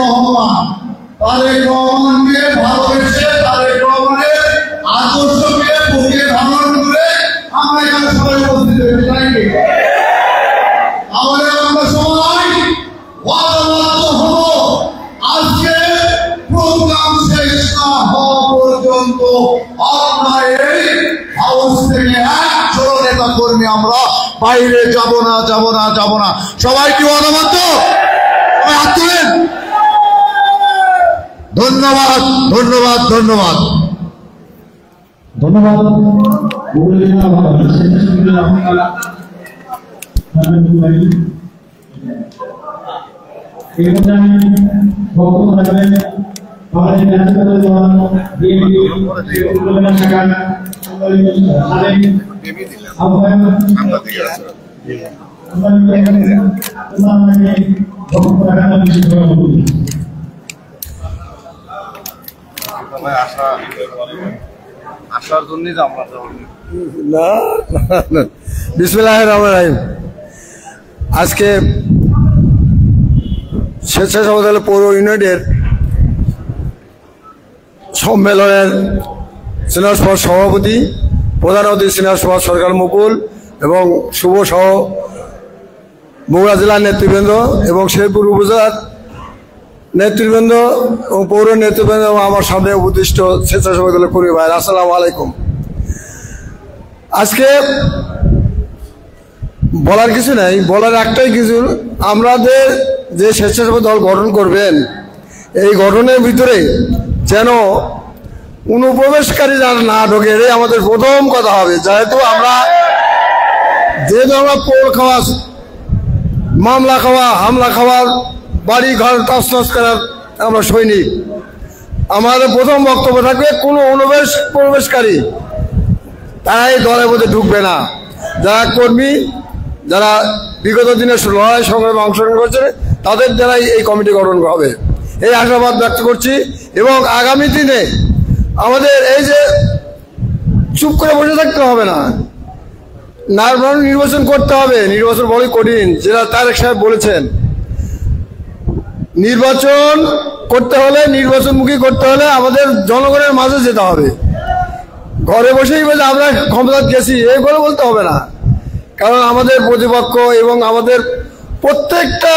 রহমান। তারেক রহমানকে ভালোবেসে তারেক রহমানের আদর্শকে বুকে ধারণ করে আমরা এখানে সবাই উপস্থিত হয়েছি, তাই কি? তাহলে আমরা সবাই ওয়াদাবদ্ধ হব, আজকে প্রোগ্রাম শেষ না হওয়া পর্যন্ত আপনার এই হাউস থেকে একজন নেতা কর্মী আমরা বাইরে যাব না, যাব না, যাব না। সবাই কি ওয়াদাবদ্ধ? হাত তুলেন। ধন্যবাদ, ধন্যবাদ, ধন্যবাদ, ধন্যবাদ। বক্তব্য রাখবেন আমাদের জাতীয় দল বিএনপি শাখার আসার জন্য বিসমিল্লাহির রহমানির রহিম। আজকে স্বেচ্ছাসেবক দলের পৌর ইউনিটের সম্মেলনের সিনিয়র সভা সভাপতি, প্রধান অতিথি সিনিয়র সভা সরকার মুকুল এবং শুভ সহ বগুড়া জেলার নেতৃবৃন্দ এবং শেরপুর উপজেলার নেতৃবৃন্দ এবং পৌর নেতৃবৃন্দ এবং আমার সামনে উপদিষ্ট স্বেচ্ছাসেবক দলের কর্মী ভাই, আসসালামু আলাইকুম। আজকে বলার কিছু নাই, বলার একটাই কিছু, আমাদের যে স্বেচ্ছাসেবক দল গঠন করবেন এই গঠনের ভিতরে যেন অনুপ্রবেশকারী যারা না ঢোকে, এটাই আমাদের প্রথম কথা হবে। যেহেতু আমরা পোল খাওয়া, মামলা খাওয়া, হামলা খাওয়ার, বাড়ি ঘর তছনছ করার আমরা সৈনিক, আমাদের প্রথম বক্তব্য থাকবে কোনো প্রবেশকারী তারা এই দলের মধ্যে ঢুকবে না। যারা কর্মী, যারা বিগত দিনে লড়াই সংগ্রামে অংশগ্রহণ করছে তাদের দ্বারাই এই কমিটি গঠন হবে, এই আশাবাদ ব্যক্ত করছি। এবং আগামী দিনে আমাদের এই যে চুপ করে বসে থাকতে হবে না, নির্বাচন করতে হবে। নির্বাচন বড়ই কঠিন, যেটা তারেক সাহেব বলেছেন। নির্বাচন করতে হলে, নির্বাচনমুখী করতে হলে আমাদের জনগণের মাঝে যেতে হবে। ঘরে বসেই বলে আমরা ক্ষমতা গেছি এই করে বলতে হবে না, কারণ আমাদের প্রতিপক্ষ এবং আমাদের প্রত্যেকটা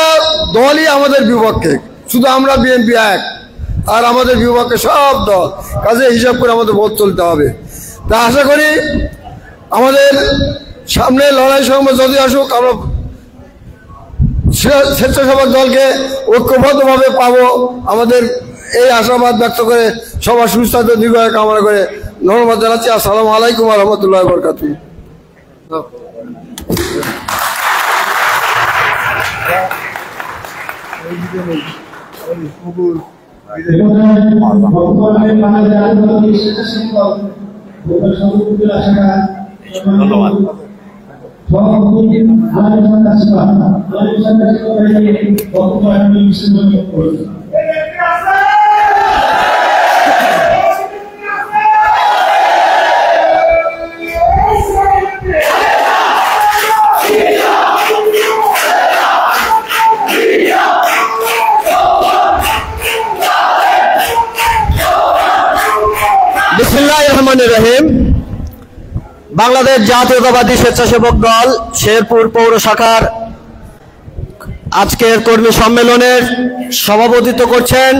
দলই আমাদের বিপক্ষে, শুধু আমরা বিএনপি এক, আর আমাদের বিপক্ষে সব দল। কাজে হিসাব করে আমাদের ভোট চলতে হবে। তা আশা করি আমাদের সামনে লড়াই সংগ্রাম যদি আসুক, আমরা স্বেচ্ছাসেবক দলকে ঐক্যবদ্ধভাবে পাবো। আমাদের এই আশাবাদ ব্যক্ত করে সবার সুস্বাস্থ্য দীর্ঘায়ু কামনা করে ধন্যবাদ জানাচ্ছি। আসসালামু আলাইকুম ওয়া রাহমাতুল্লাহি ওয়া বারাকাতুহু। বিসমিল্লাহির রহমানির রহিম। বাংলাদেশ জাতীয়তাবাদী স্বেচ্ছাসেবক দল শেরপুর পৌর শাখার আজকের কর্মী সম্মেলনের সভাপতিত্ব করছেন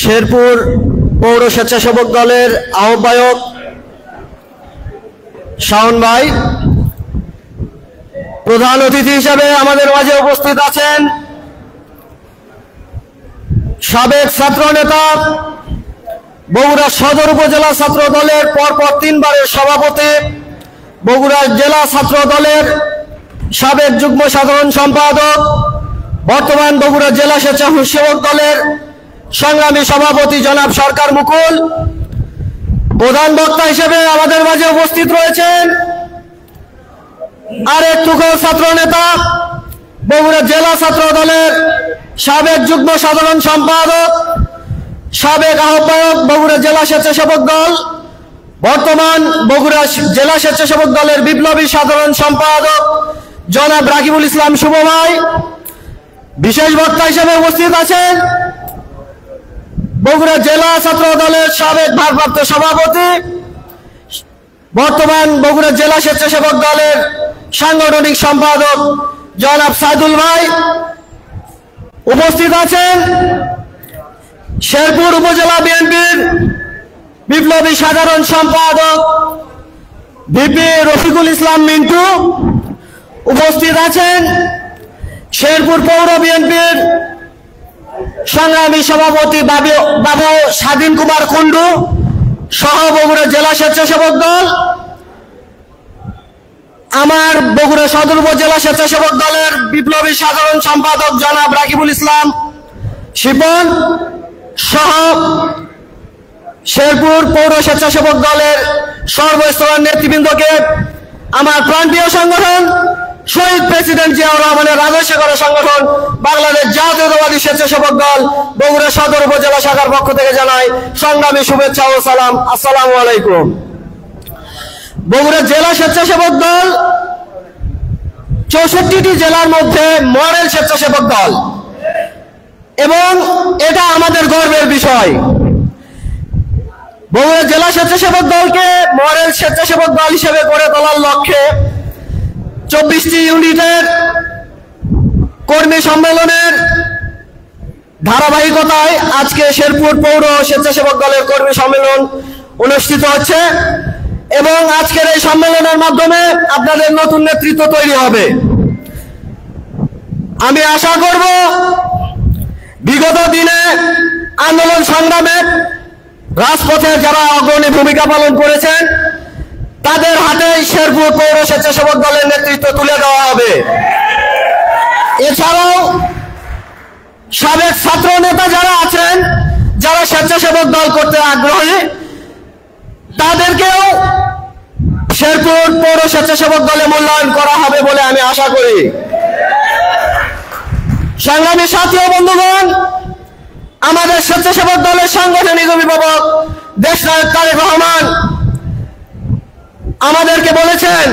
শেরপুর পৌর স্বেচ্ছাসেবক দলের আহ্বায়ক শাওন ভাই। প্রধান অতিথি হিসেবে আমাদের মাঝে উপস্থিত আছেন সাবেক ছাত্র নেতা, বগুড়া সদর উপজেলা ছাত্র দলের পরপর 3 বারের সভাপতি, বগুড়া জেলা ছাত্র দলের সাবেক যুগ্ম সাধারণ সম্পাদক, বর্তমান বগুড়া জেলা স্বেচ্ছাসেবক দলের সংগ্রামী সভাপতি জনাব সরকার মুকুল। প্রধান বক্তা হিসেবে আমাদের মাঝে উপস্থিত রয়েছেন আরেক তুখোর ছাত্র নেতা, বগুড়া জেলা ছাত্র দলের সাবেক যুগ্ম সাধারণ সম্পাদক, সাবেক আহ্বায়ক বগুড়া জেলা স্বেচ্ছাসেবক দল, বর্তমান বগুড়া জেলা স্বেচ্ছাসেবক দলের বিপ্লবী সাধারণ সম্পাদক জনাব রাকিবুল ইসলাম শুভ ভাই। বিশেষ বক্তা হিসেবে উপস্থিত আছেন বগুড়া জেলা ছাত্র দলের সাবেক ভারপ্রাপ্ত সভাপতি, বর্তমান বগুড়া জেলা স্বেচ্ছাসেবক দলের সাংগঠনিক সম্পাদক জনাব সাইদুল ভাই। উপস্থিত আছেন শেরপুর উপজেলা বিএনপির বিপ্লবী সাধারণ সম্পাদক ভিপি রফিকুল ইসলাম মিন্টু। উপস্থিত আছেন শেরপুর পৌর বিএনপির সংগ্রামী সভাপতি বাবু স্বাধীন কুমার কুন্ডু সহ বগুড়া জেলা স্বেচ্ছাসেবক দল, আমার বগুড়া সদর উপজেলা স্বেচ্ছাসেবক দলের বিপ্লবী সাধারণ সম্পাদক জনাব রাকিবুল ইসলাম শিপন সহ শেরপুর পৌর স্বেচ্ছাসেবক দলের সর্বস্তরের নেতৃবৃন্দকে আমার প্রান্তীয় সংগঠন শহীদ প্রেসিডেন্ট জিয়াউর রহমানের আদর্শে গড়া সংগঠন বাংলাদেশ জাতীয়তাবাদী স্বেচ্ছাসেবক দল বগুড়া সদর উপজেলা শাখার পক্ষ থেকে জানাই সংগ্রামী শুভেচ্ছা ও সালাম। আসসালামু আলাইকুম। বগুড়া জেলা স্বেচ্ছাসেবক দল 64টি জেলার মধ্যে মডেল স্বেচ্ছাসেবক দল এবং এটা আমাদের গর্বের বিষয়। বগুড়া জেলা স্বেচ্ছাসেবক দলকে মডেল স্বেচ্ছাসেবক দল হিসেবে গড়ে তোলার লক্ষ্যে 24টি ইউনিটের কর্মী সম্মেলনের ধারাবাহিকতায় আজকে শেরপুর পৌর স্বেচ্ছাসেবক দলের কর্মী সম্মেলন অনুষ্ঠিত হচ্ছে এবং আজকের এই সম্মেলনের মাধ্যমে আপনাদের নতুন নেতৃত্ব তৈরি হবে। আমি আশা করব বিগত দিনে আন্দোলন সংগ্রামে রাজপথে যারা অগ্রণী ভূমিকা পালন করেছেন তাদের হাতে শেরপুর পৌর স্বেচ্ছাসেবক দলের নেতৃত্ব তুলে দেওয়া হবে। এছাড়াও সাবেক ছাত্র নেতা যারা আছেন, যারা স্বেচ্ছাসেবক দল করতে আগ্রহী, তাদেরকেও শেরপুর পৌর স্বেচ্ছাসেবক দলে মূল্যায়ন করা হবে বলে আমি আশা করি। সংগ্রামী সাথী ও বন্ধুগণ, আমাদের স্বেচ্ছাসেবক দলের সাংগঠনিক অভিভাবক দেশনায়ক তারেক রহমান আমাদেরকে বলেছেন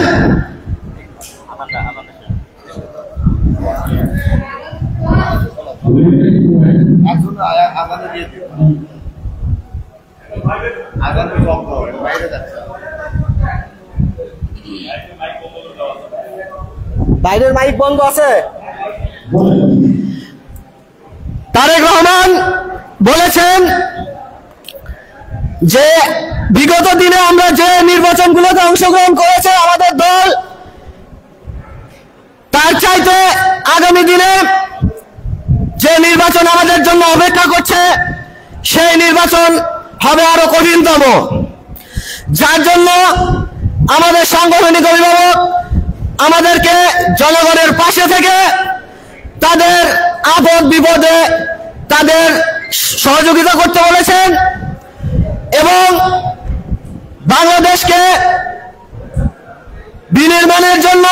বাইরের মাইক বন্ধ আছে। তারেক রহমান বলেছেন যে বিগত দিনে আমরা যে নির্বাচনগুলোতে অংশগ্রহণ করেছে আমাদের দল, তার চাইতে আগামী দিনে যে নির্বাচন আমাদের জন্য অপেক্ষা করছে সেই নির্বাচন হবে আরো কঠিনতম, যার জন্য আমাদের সাংগঠনিক অভিভাবক আমাদেরকে জনগণের পাশে থেকে তাদের আপদ বিপদে তাদের সহযোগিতা করতে বলেছেন এবং বাংলাদেশকে বিনির্মাণের জন্য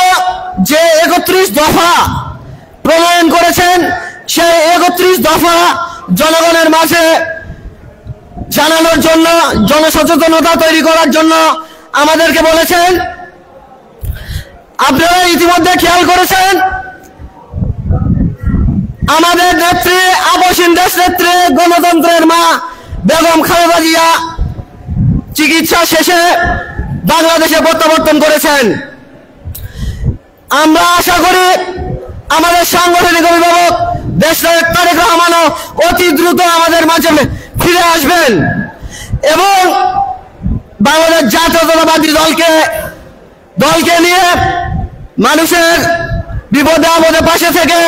যে 31 দফা প্রণয়ন করেছেন সেই 31 দফা জনগণের মাঝে জানানোর জন্য, জনসচেতনতা তৈরি করার জন্য আমাদেরকে বলেছেন। আপনারা ইতিমধ্যে খেয়াল করেছেন আমাদের নেত্রী, আপসহীন দেশ নেত্রী, গণতন্ত্রের মা বেগম খালেদা জিয়া চিকিৎসা শেষে বাংলাদেশে প্রত্যাবর্তন করেছেন। আমরা আশা করি আমাদের সাংগঠনিক অভিভাবক দেশনায়ক তারেক রহমানও অতি দ্রুত আমাদের মাঝে ফিরে আসবেন এবং বাংলাদেশ জাতীয়তাবাদী দলকে নিয়ে মানুষের বিপদে আপদে পাশে থেকে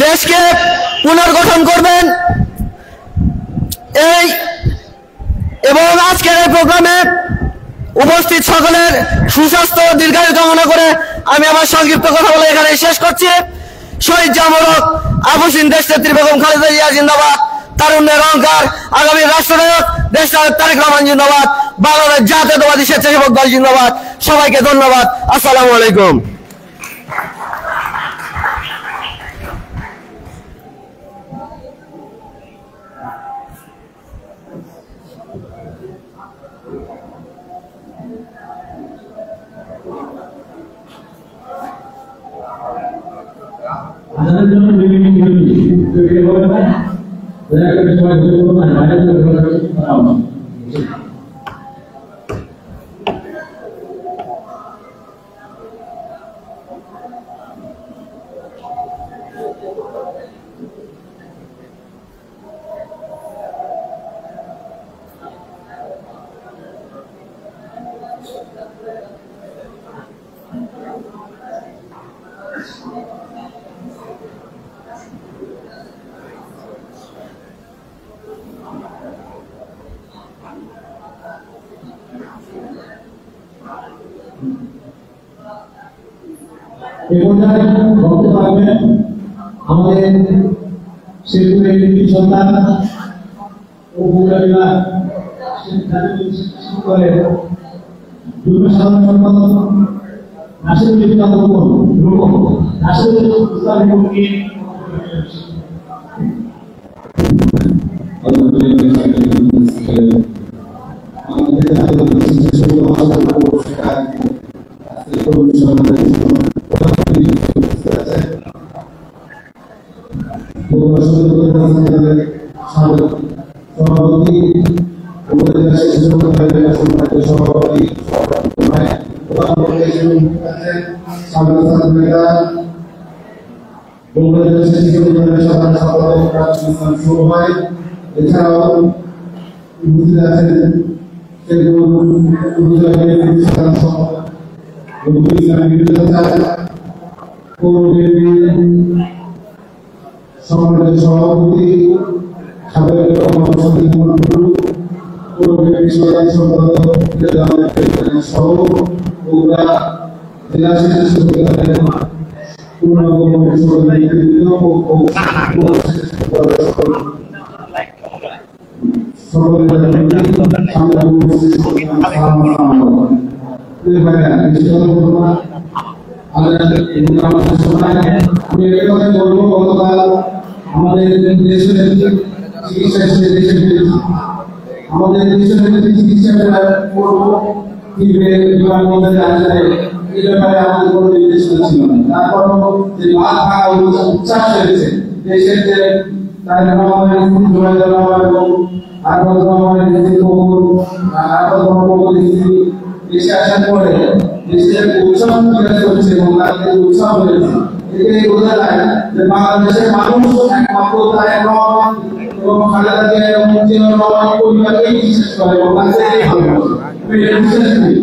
দেশকে পুনর্গঠন করবেন। এবং আজকের এই প্রোগ্রামে উপস্থিত সকলের সুস্বাস্থ্য দীর্ঘায়ু কামনা করে আমি আমার সংক্ষিপ্ত কথা বলে এখানে শেষ করছি। শহীদ জামরক আপসহীন দেশ নেত্রী বেগম খালেদা জিয়া জিন্দাবাদ, তারুণ্যের অহংকার আগামী রাষ্ট্রনায়ক দেশনায়ক তারেক রহমান জিন্দাবাদ, বাংলাদেশ জাতীয়তাবাদী স্বেচ্ছাসেবক দল জিন্দাবাদ। সবাইকে ধন্যবাদ। আসসালামু আলাইকুম। আপনাদের জন্য বিভিন্ন তৈরি হবে না, দয়া করে সবাই ঘুরে বলুন, বাইরে করা হবে। এখানে বক্তব্য রাখবেন আমাদের শেরপুরের কৃতি সন্তান ও বগুড়া শিক্ষকের যুগ্ম সাধারণ সম্পাদক নাসিরুল ইসলাম রূপক নাসিরুল ইসলাম রূপককে সভাপতি এছাড়াও উপস্থিত আছেন সম্মানিত সভাপতি সাবেক সহ বগুড়া জেলা আমাদের দেশের চিকিৎসা আমাদের দেশের চিকিৎসা এই ব্যাপারে আমাদের কোনো নির্দেশনা ছিল না। তারপরও যে বাদ থাকা উচ্ছ্বাস হয়েছে দেশের যে তার দেশে আসার পরে দেশের উৎসব করছে এবং তাদের উৎসব হয়েছে এটাই বোঝা যায় যে বাংলাদেশের মানুষ একমাত্র তারেক রহমান এবং খালেদা জিয়া এবং জিয়াউর রহমান পরিবারকেই বিশ্বাস করে এবং তাদেরকেই ভালোবাসে। আমি এটা বিশ্বাস করি।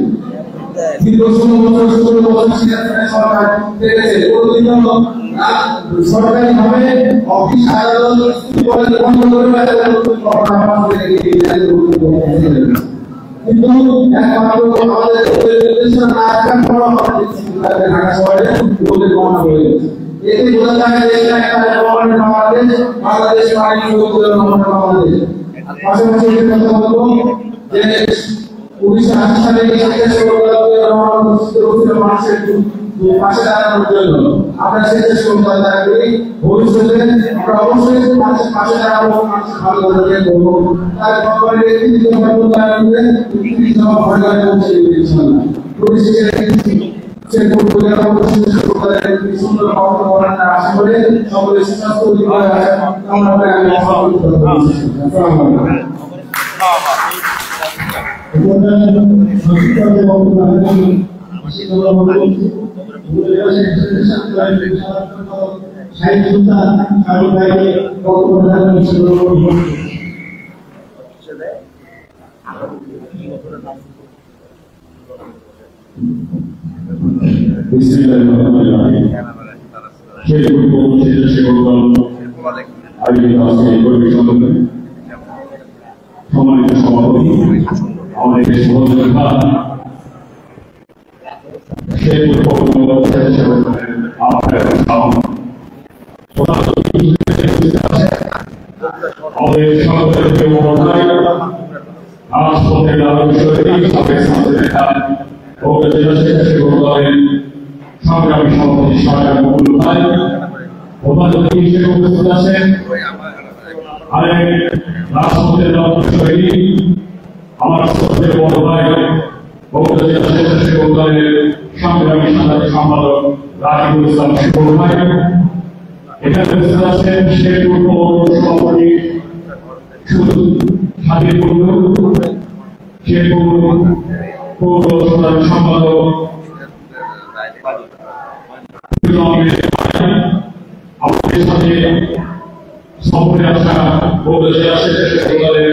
দীর্ঘ 16 বছর সরকার থেকেছে প্রতিদিন সরকারি ভাবে অফিস আদালত বন্ধ করে কিন্তু একমাত্র আমাদের নির্দেশনা না রাখার পর ঢাকা শহরে লোকের গণনা হয়ে গেছে। এতে বোঝা যায় যে এটা একটা গভর্নমেন্ট বাংলাদেশ বাংলাদেশ পাশাপাশি কথা বলবো যে 1980 সালে মানুষের পাশে দাঁড়ানোর জন্য আমরা চেষ্টা করি ভবিষ্যতে আমরা অবশ্যই মানুষের পাশে দাঁড়াবো, মানুষের ভালো করে করবো। তার গভর্নমেন্টের সম্মানিত সভাপতি আমাদের সহযোগিতা আমাদের সংগ্রামী সভাপতি সরকার মকুল ভাই উপস্থিত আছেন আরেক রাষ্ট্রপতির আমার শ্রদ্ধেয় বড় ভাই সংগ্রামী সাংবাদিক সম্পাদক রাকিবুল ইসলাম শিবুল ভাই এখানে উপস্থিত আছেন শেরপুর পৌর সভাপতি হাবিব শেরপুর পৌর সাধারণ সম্পাদক আমাদের সাথে সফরে আসা উপজেলা স্বেচ্ছাসেবক দলের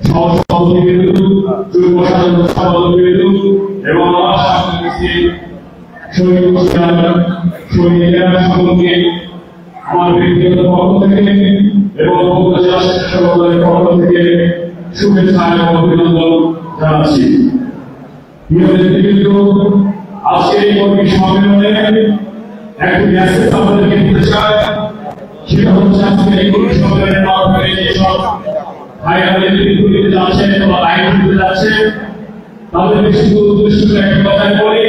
সহসভাপতি যুব সাধারণ সম্পাদক এবং সকলকে আমার ব্যক্তিগত পক্ষ থেকে এবং উপজেলা স্বেচ্ছাসেবক দলের পক্ষ থেকে শুভেচ্ছা এবং অভিনন্দন জানাচ্ছি। আজকে এই কর্মী সম্মেলনে একটি মেসেজ আমাদেরকে দিতে চাই, সেটা হচ্ছে আজকে এই কর্মী সম্মেলনের মাধ্যমে যেসব ভাইরা নেতৃত্ব যাচ্ছেন বা লাইন দিতে যাচ্ছে তাদেরকে শুধু উদ্দেশ্য একটা কথাই বলি,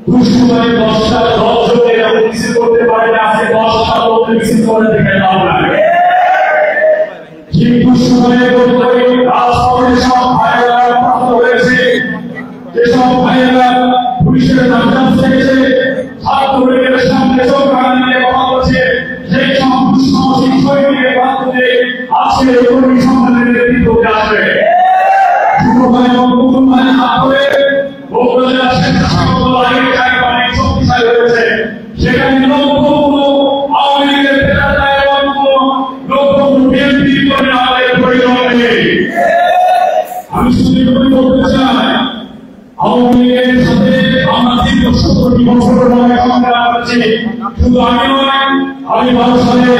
দুষ্কৃতী 10টা 10 জন এরকম মিছিল করতে পারে না, আজকে 10টা লোক মিছিল করে দেখে লাভ নাই। ঠিক দুষ্কৃতী রাজপথে সব ভাইরা প্রাপ্ত হয়েছে, যেসব ভাইরা পুলিশের নামজাম থেকেছে, ছাত্রলীগের সামনে চোখ নিয়ে কথা বলছে, সেই সব দুঃসাহসিক সৈনিকের মাধ্যমে আজকে এই কর্মী সম্মেলনের নেতৃত্ব আসবে। যুব ভাই এবং নতুন ভাই হাত ধরে উপজেলা স্বেচ্ছাসেবক দল আগের চাইতে অনেক শক্তিশালী হয়েছে। সেখানে নতুন আওয়ামী লীগের নেতা এবং নতুন বিএনপি কর্মী আমাদের প্রয়োজন নেই। আমি শুধু বলতে চাই, আওয়ামী লীগের সাথে আমরা দীর্ঘ 70 বছর ধরে সংগ্রাম করছি। শুধু আমি নয়, আমি 12 সালে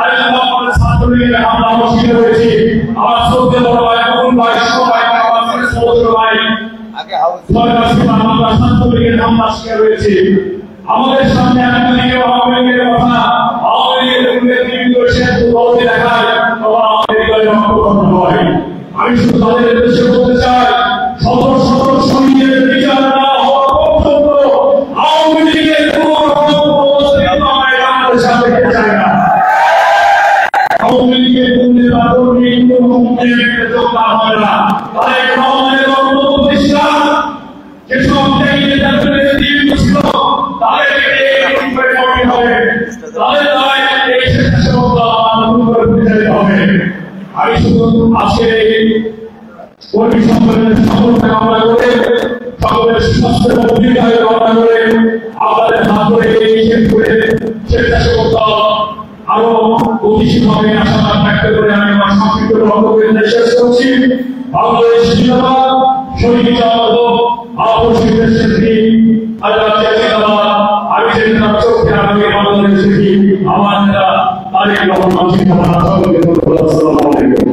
আলিয়াবাদের ছাত্রলীগের হামলা শিকার হয়েছি। আমার 14 বড় ভাই এবং 22 ভাই আমার 16 ভাই আমরা ছাত্রলীগের হামলা শিকার হয়েছি। আমাদের সামনে আওয়ামী লীগের কথা, আওয়ামী লীগের বিভিন্ন সেতু বলতে দেখায়, তখন আমাদের হৃদয়ে রক্তক্ষরণ হয়। আমি শুধু তাদের উদ্দেশ্যে বলতে চাই, শত শত শহীদের বিচার না হওয়া পর্যন্ত আওয়ামী লীগের কোনো রকম অবস্থায় আমরা বাংলাদেশে দেখতে চাই না। আওয়ামী লীগের কোনো কর্মী কোনো মুক্তিযুদ্ধের যোদ্ধা হয় না। তাদের রহমানের প্রতিষ্ঠা যেসব নেতাদের নেতৃত্ব ছিল তাদেরকে কর্মী হবে, তাদের দ্বারা এই স্বেচ্ছাসেবক দল নতুন করে পরিচালিত হবে। আমি শুধু আজকে কর্মী সম্মেলনের সফলতা কামনা করে, সকলের সুস্বাস্থ্য এবং দীর্ঘায়ু কামনা করে, আপনাদের হাত ধরে শেষ করে স্বেচ্ছাসেবক দল আরো গতিশীলভাবে আশাবাদ ব্যক্ত করে আমি আমার সংক্ষিপ্ত বক্তব্য শেষ করছি। বাংলাদেশ জিন্দাবাদ, শহীদ জিন্দাবাদ, আপসীদের শিল্পী আজাদ জিন্দাবাদ। আমি যেটা চোখে আমি বাংলাদেশ শিল্পী আমার নেতা তারেক রহমান জিন্দাবাদ। সকলকে ধন্যবাদ। আসসালামু আলাইকুম।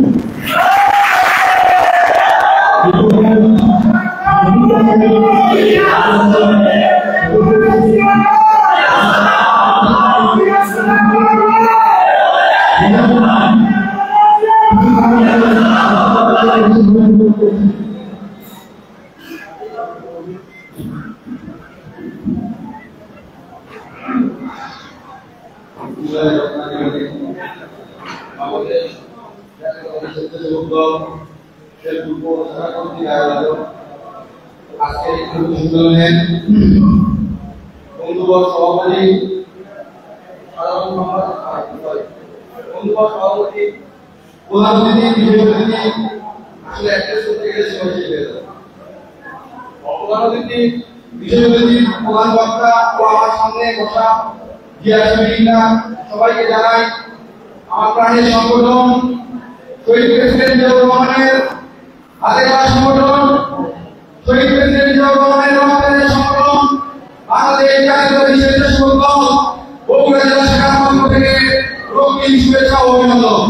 সবাইকে জানাই আমার প্রাণের সংগঠন শহীদ প্রেসিডেন্ট জিয়াউর রহমানের হাতে গড়া সংগঠন, শহীদ প্রেসিডেন্ট জিয়াউর রহমানের রক্তের সংগঠন বাংলাদেশ জাতীয়তাবাদী স্বেচ্ছাসেবক দল বগুড়া জেলা শাখার পক্ষ থেকে রক্তিম শুভেচ্ছা ও অভিনন্দন।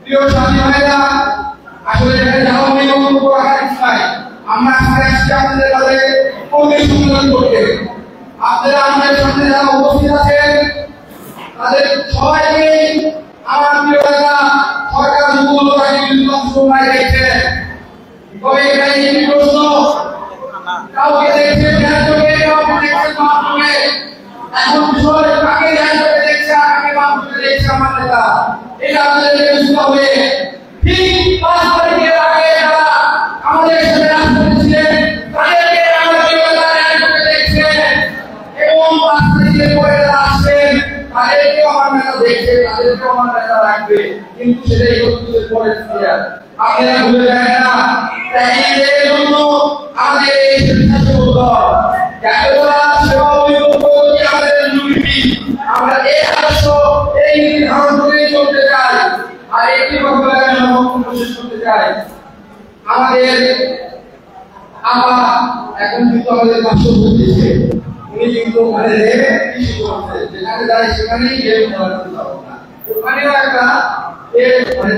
প্রিয় সাথী ভাইরা, আসলে এখানে যাওয়া নিয়ে বক্তব্য রাখার ইচ্ছায় আমরা আসছি আপনাদের কাছে কর্মী সম্মেলন করতে। আপনারা আমাদের সামনে যারা উপস্থিত আছেন তাদের সবাইকে আমার প্রিয় নেতা সরকার দেখছেন। তবে এখানে একটি প্রশ্ন, কাউকে দেখছেন কাউকে দেখছেন মাধ্যমে, এখন বিষয় কাকে দেখছে কাকে মাধ্যমে দেখছে আমার নেতা, এটা আপনাদেরকে বুঝতে হবে। ঠিক 5 তারিখের আগে যারা আমাদের সাথে রাজনীতি ছিলেন তাদেরকে আমার প্রিয় নেতা দেখছেন এবং 5 তারিখের পরে যারা আসছেন আমার নেতা দেখছে, তাদেরকেও আমার নেতা রাখবে, কিন্তু সেটাই হচ্ছে পরের ক্লিয়ার। আপনারা ভুলে যাবেন না, ত্যাগীদের জন্য আমাদের এই স্বেচ্ছাসেবক দল, জাতীয়তা সেবা অভিযোগ আমাদের ইউনিটি, আমরা এই আদর্শ এই ধারণ করে চলতে চাই। আর একটি কথা আমি বক্তব্য শেষ করতে চাই, আমাদের এখন কিন্তু আমাদের পার্শ্ববর্তী দেশে উনি কিন্তু ওখানে কৃষি করছে, যেখানে যায় সেখানেই গেম খেলা করতে পারবো না, ওখানেও একটা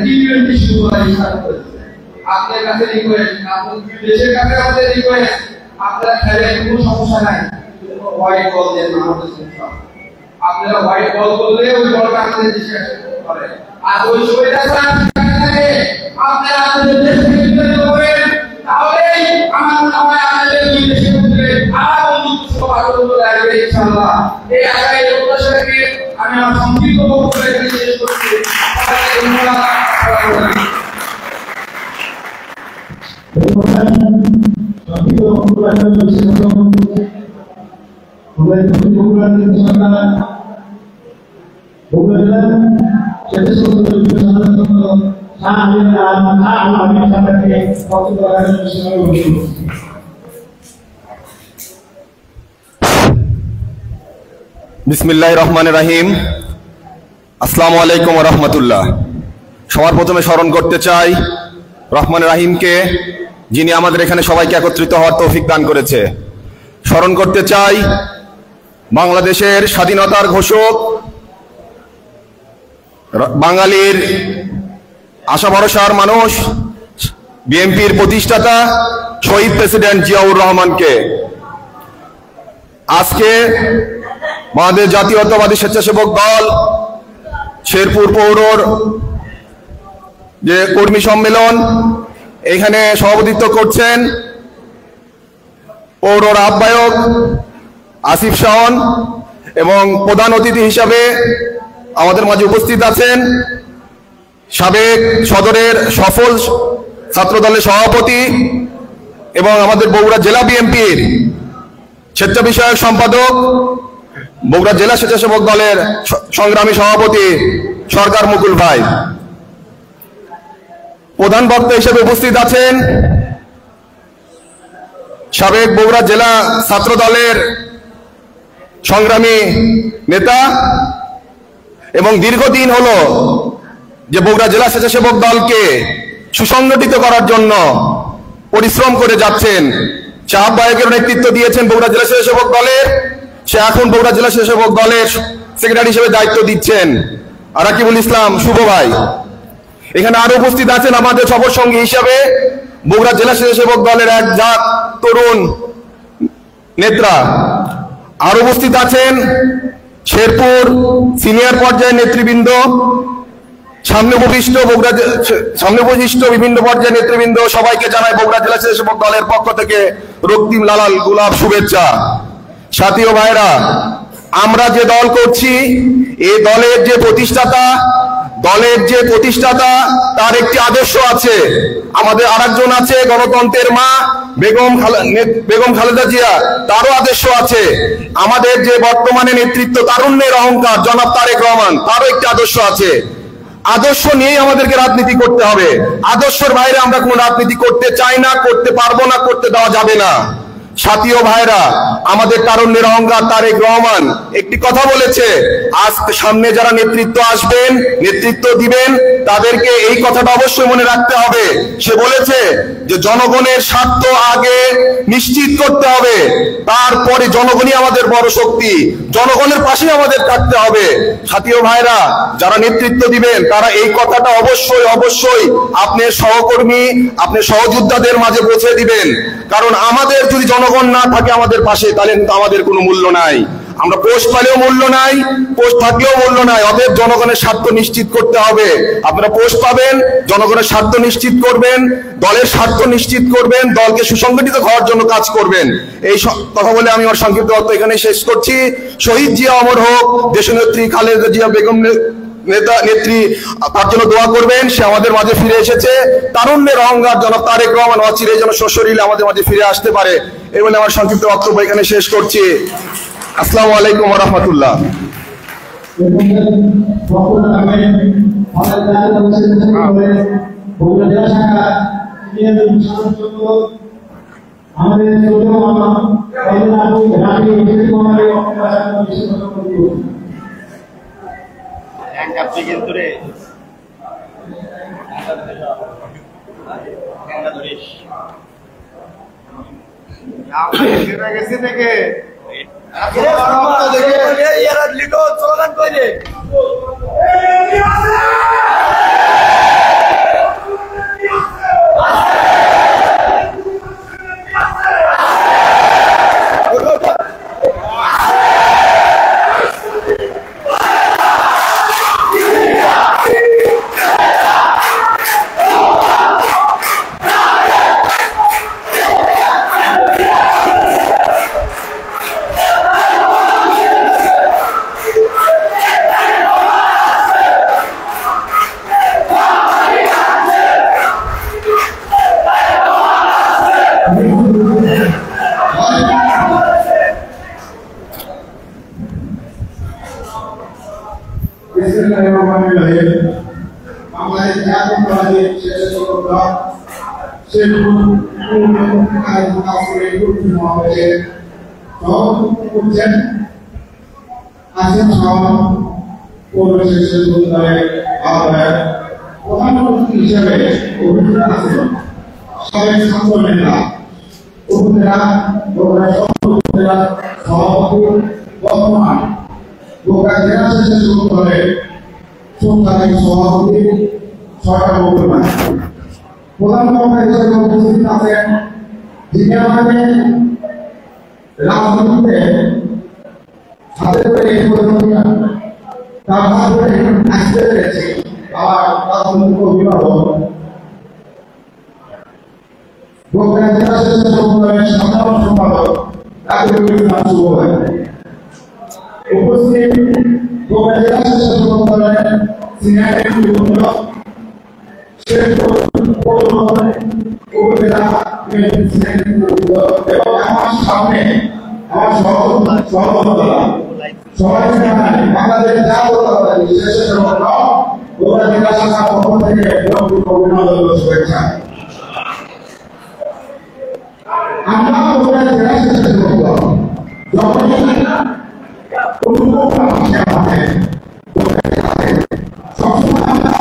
টি-20 শুরু করার ইচ্ছা করেছে। আপনার কাছে রিকোয়েস্ট, আপনার দেশের কাছে আমাদের রিকোয়েস্ট, আপনারা খেলেন, কোনো সমস্যা নাই, হোয়াইট বল দিয়ে আমাদের সমস্যা। আপনারা হোয়াইট বল করলে ওই বলটা আমাদের দেশে করে, আর ওই সময়টা থাকে আপনারা আপনাদের দেশকে বিতাড়িত করেন, তাহলেই আমার মনে হয় আমাদের দুই দেশের মধ্যে আরো বন্ধুত্ব বান্ধবত্ব লাগবে ইনশাআল্লাহ। এই আশায় প্রত্যাশা রেখে আমি আমার সংক্ষিপ্ত বক্তব্য এখানে শেষ করছি। সবাইকে ধন্যবাদ। বিসমিল্লাহির রহমানির রহিম। আসসালামু আলাইকুম ওয়া রাহমাতুল্লাহ। সবার প্রথমে স্মরণ করতে চাই রহমান রাহিমকে, যিনি আমাদের এখানে সবাইকে একত্রিত হওয়ার তৌফিক দান করেছে। স্মরণ করতে চাই বাংলাদেশের স্বাধীনতার ঘোষক, বাঙালির আশা ভরসার মানুষ, বিএনপির প্রতিষ্ঠাতা শহীদ প্রেসিডেন্ট জিয়াউর রহমানকে। আজকে আমাদের জাতীয়তাবাদী স্বেচ্ছাসেবক দল শেরপুর পৌরর যে কর্মী সম্মেলন, এখানে সভাপতিত্ব করছেন পৌরর আহ্বায়ক আসিফ শাওন, এবং প্রধান অতিথি হিসাবে আমাদের মাঝে উপস্থিত আছেন সাবেক সদরের সফল ছাত্র দলের সভাপতি এবং আমাদের বগুড়া জেলা বিএনপির স্বেচ্ছা বিষয়ক সম্পাদক, বগুড়া জেলা স্বেচ্ছাসেবক দলের সংগ্রামী সভাপতি সরকার মুকুল ভাই। প্রধান বক্তা হিসেবে উপস্থিত আছেন সাবেক বগুড়া জেলা ছাত্র দলের সংগ্রামী নেতা এবং দীর্ঘদিন হলো যে বগুড়া জেলা স্বেচ্ছাসেবক দলকে সুসংগঠিত করার জন্য পরিশ্রম করে যাচ্ছেন, সে আহ্বায়কের নেতৃত্ব দিয়েছেন বগুড়া জেলা স্বেচ্ছাসেবক দলের, সে এখন বগুড়া জেলা স্বেচ্ছাসেবক দলের সেক্রেটারি হিসেবে দায়িত্ব দিচ্ছেন রাকিবুল ইসলাম শুভ ভাই। এখানে আরো উপস্থিত আছেন আমাদের সফর সঙ্গী হিসাবে বগুড়া জেলা স্বেচ্ছাসেবক দলের এক জাত তরুণ নেত্রা। আরো উপস্থিত আছেন শেরপুর সিনিয়র পর্যায়ের নেতৃবৃন্দ, সামনে উপবিষ্ট বিভিন্ন পর্যায়ের নেতৃবৃন্দ। সবাইকে জানাই বগুড়া জেলা স্বেচ্ছাসেবক দলের পক্ষ থেকে রক্তিম লালাল গোলাপ শুভেচ্ছা। সাথী ও ভাইরা, আমরা যে দল করছি, এই দলের যে প্রতিষ্ঠাতা তার একটি আদর্শ আছে। আমাদের আরেকজন আছে গণতন্ত্রের মা বেগম খালেদা জিয়া, তারও আদর্শ আছে। আমাদের যে বর্তমানে নেতৃত্ব তারুণ্যের অহংকার জনাব তারেক রহমান, তারও একটি আদর্শ আছে। আদর্শ নিয়েই আমাদেরকে রাজনীতি করতে হবে। আদর্শের বাইরে আমরা কোনো রাজনীতি করতে চাই না, করতে পারবো না, করতে দেওয়া যাবে না। সাথী ও ভাইরা, আমাদের তারুণ্যের অহংকার তারেক রহমান একটি কথা বলেছে, আজ সামনে যারা নেতৃত্ব আসবেন, নেতৃত্ব দিবেন, তাদেরকে এই কথাটা অবশ্যই মনে রাখতে হবে। সে বলেছে যে জনগণের স্বার্থ আগে নিশ্চিত করতে হবে, তারপরে জনগণই আমাদের বড় শক্তি, জনগণের পাশে আমাদের থাকতে হবে। সাথী ও ভাইরা, যারা নেতৃত্ব দিবেন তারা এই কথাটা অবশ্যই আপনার সহকর্মী, আপনার সহযোদ্ধাদের মাঝে পৌঁছে দিবেন। কারণ আমাদের যদি জনগণ না থাকে আমাদের পাশে, তাহলে কিন্তু আমাদের কোনো মূল্য নাই। আমরা পোস্ট পালেও মূল্য নাই, পোস্ট থাকলেও মূল্য নাই। অতএব জনগণের স্বার্থ নিশ্চিত করতে হবে। আপনারা পোস্ট পাবেন, জনগণের স্বার্থ নিশ্চিত করবেন, দলের স্বার্থ নিশ্চিত করবেন, দলকে সুসংগঠিত হওয়ার জন্য কাজ করবেন। এই কথা বলে আমি আমার সংক্ষিপ্ত বক্তব্য এখানে শেষ করছি। শহীদ জিয়া অমর হোক, দেশনেত্রী খালেদা জিয়া বেগম নেত্রী তার জন্য দোয়া করবেন। সে আমাদের মাঝে ফিরে এসেছে। তারুণ্যের অহংকার জনাব তারেক রহমান অচিরেই যেন সশরীরে আমাদের মাঝে ফিরে আসতে পারে, এই বলে আমার সংক্ষিপ্ত বক্তব্য এখানে শেষ করছি। আসসালামু আলাইকুম ওয়া রাহমাতুল্লাহ। বক্তব্য রাখবেন আমাদের জাতীয় করে বগুড়া জেলা শাখা আমাদের ছোট মামা রানী কুমারী গেছে থেকে প্রধানমন্ত্রী হিসেবে অভিযোগ আছে সবাই ছাত্র নেতা উপজেলা সভাপতি বর্তমান বগুড়া জেলা শেষে শুরু করে সন্তানিক সভাপতি সরকার বর্তমান প্রধান বক্তা হিসেবে উপস্থিত আছেন যিনি আমাদের রাজনীতিতে হাতে করে এই পর্যন্ত তার হাত ধরে আসতে পেরেছে আমার রাজনৈতিক অভিভাবক বগুড়া জেলা শেষে শুরু করে সাধারণ সম্পাদক উপস্থিত বগুড়া জেলা শেষে শুরু করে সিনিয়র উপজেলা এবং আমার সামনে আমার সহযোগিতা সবাই বাংলাদেশ জাতীয়তাবাদী স্বেচ্ছাসেবক দল বগুড়া জেলা শাখার পক্ষ থেকে অভিনন্দন ও শুভেচ্ছা। আমরা বগুড়া জেলা স্বেচ্ছাসেবক দল যখন সবসময় আমরা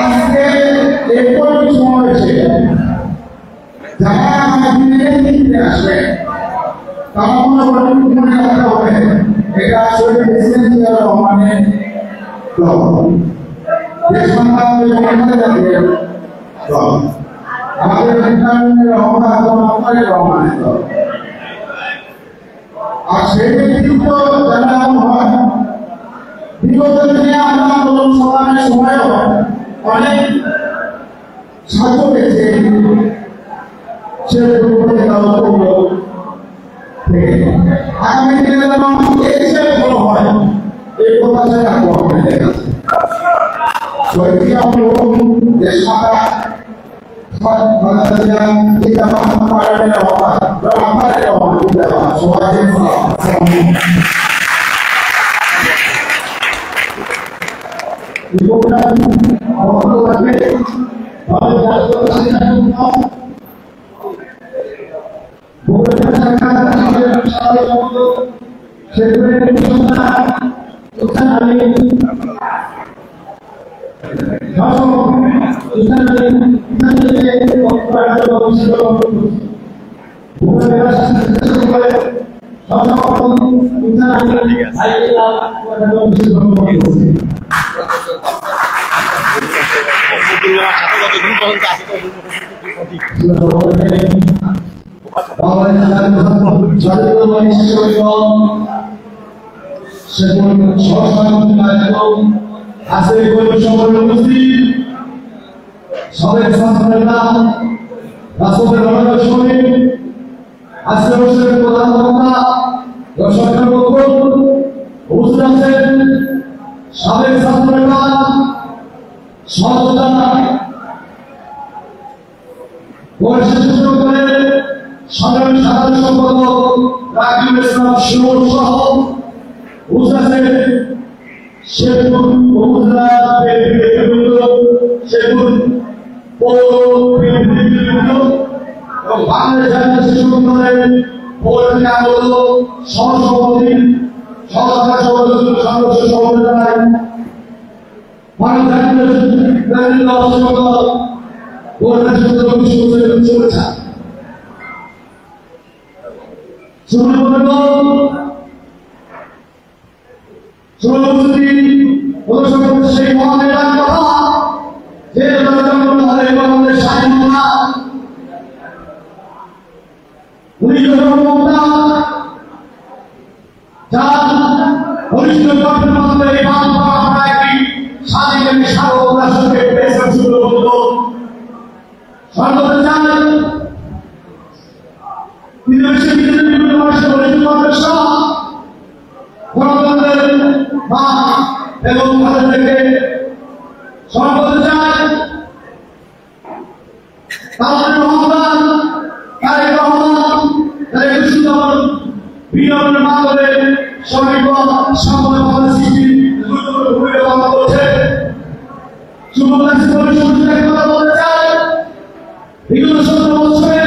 আজকে এরপর সময় হয়েছে যারা আমাদের আসবে তারা মনে রাখতে হবে এটা আসলে প্রেসিডেন্সিয়াল রহমানের আমাদের রহমানের দল আর সেই ব্যক্তিত্ব যারা হয় বিগত দিনে আমরা আন্দোলন সংগ্রামের সময়ও অনেক সাহায্য পেয়েছে আগামী দিনে যেন এই হিসেবে ভালো হয় এই প্রত্যাশায় রাখবো আপনাদের কাছে সাবেক ছাত্র নেতা সাধারণ সম্পাদক রাকিবুল ইসলাম শিমুল সহ উপস্থিত শেরপুর উপজেলা নেতৃবৃন্দ, শেরপুর পৌর নেতৃবৃন্দ এবং বাংলাদেশ জাতীয় শিশু সংগঠনের পৌরনী আন্দোলন সহসভাপতি সদস্য সভাপতি জানাই বাংলাদেশ শুভেচ্ছা। সেই মহানেতার কথা যে আমাদের স্বাধীনতা উনি যার ঘনিষ্ঠ কর্মের মাধ্যমে এই একটি স্বাধীন সার্বভৌম রাষ্ট্রকে পেয়েছেন সুন্দর সর্বদা চান গণতন্ত্রের মা এবং ভারতকে সর্বদা চান তাদের রহমান তারেক রহমান তাদের সুন্দর বিনয়ের মাধ্যমে সঠিক সময় সৃষ্টির গুরুত্বপূর্ণ ভূমিকা পালন করছে। কথা বলতে চাই বিগত 17 বছরে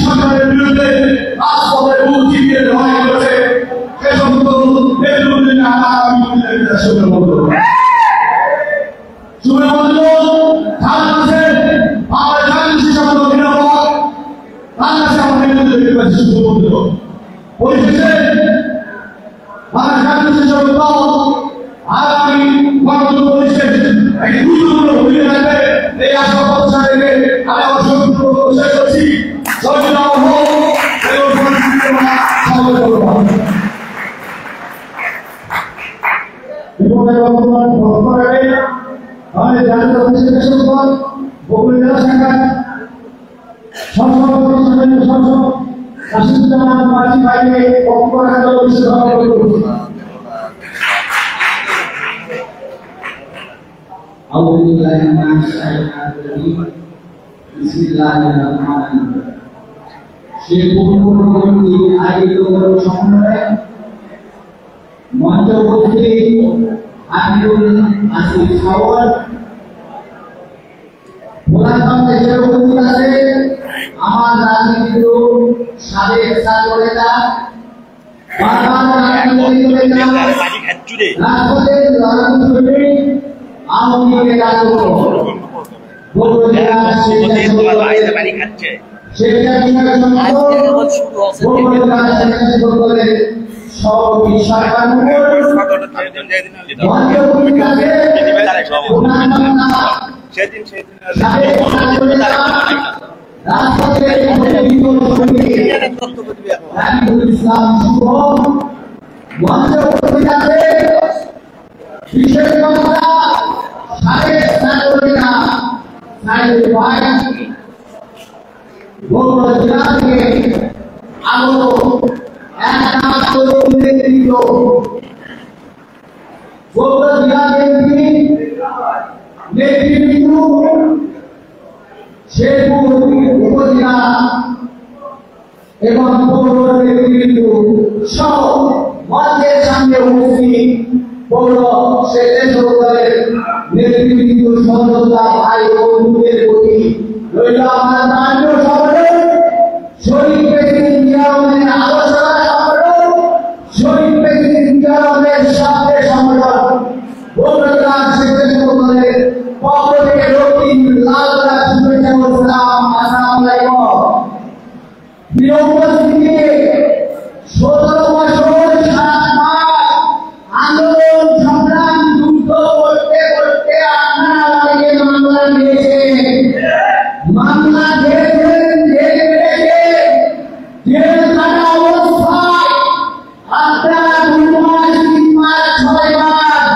সরকারের বিরুদ্ধে রাজপথে বুক চিপিয়ে লড়াই করেছে সে সমস্ত পরিশেষে আগামী গণতন্ত্র পরিশেষ একটি গুরুত্বপূর্ণ ভূমিকা রাখবে এই আশা প্রত্যাশা থেকে আমি আমার সংক্ষিপ্ত শেষ করছি। আমার রাজনীতি সাবেক ছাত্র নেতা এবং পৌর নেতৃবৃন্দ সহ মঞ্চের সামনে উপস্থিত পৌর দলের নেতৃবৃন্দ সহযোগিতা ভাই বন্ধুদের প্রতি রইল আমার নাট্য সম্মেলন শহীদ প্রেসিডেন্ট জিয়া রহমানের আলোচনা সম্মেলন শহীদ প্রেসিডেন্ট জিয়া রহমানের সাথে সম্মেলন বন্ধুরা স্বেচ্ছাসেবক দলের পক্ষ থেকে রক্তিম লাল শুভেচ্ছা বলছিলাম। আসসালামু আলাইকুম। আন্দোলন সংগ্রাম যুদ্ধ করতে করতে আপনারা অনেকে মামলা দিয়েছেন, মামলা দিয়েছেন জেল কাটা অবস্থায় আপনারা 2 মাস 3 মাস 6 মাস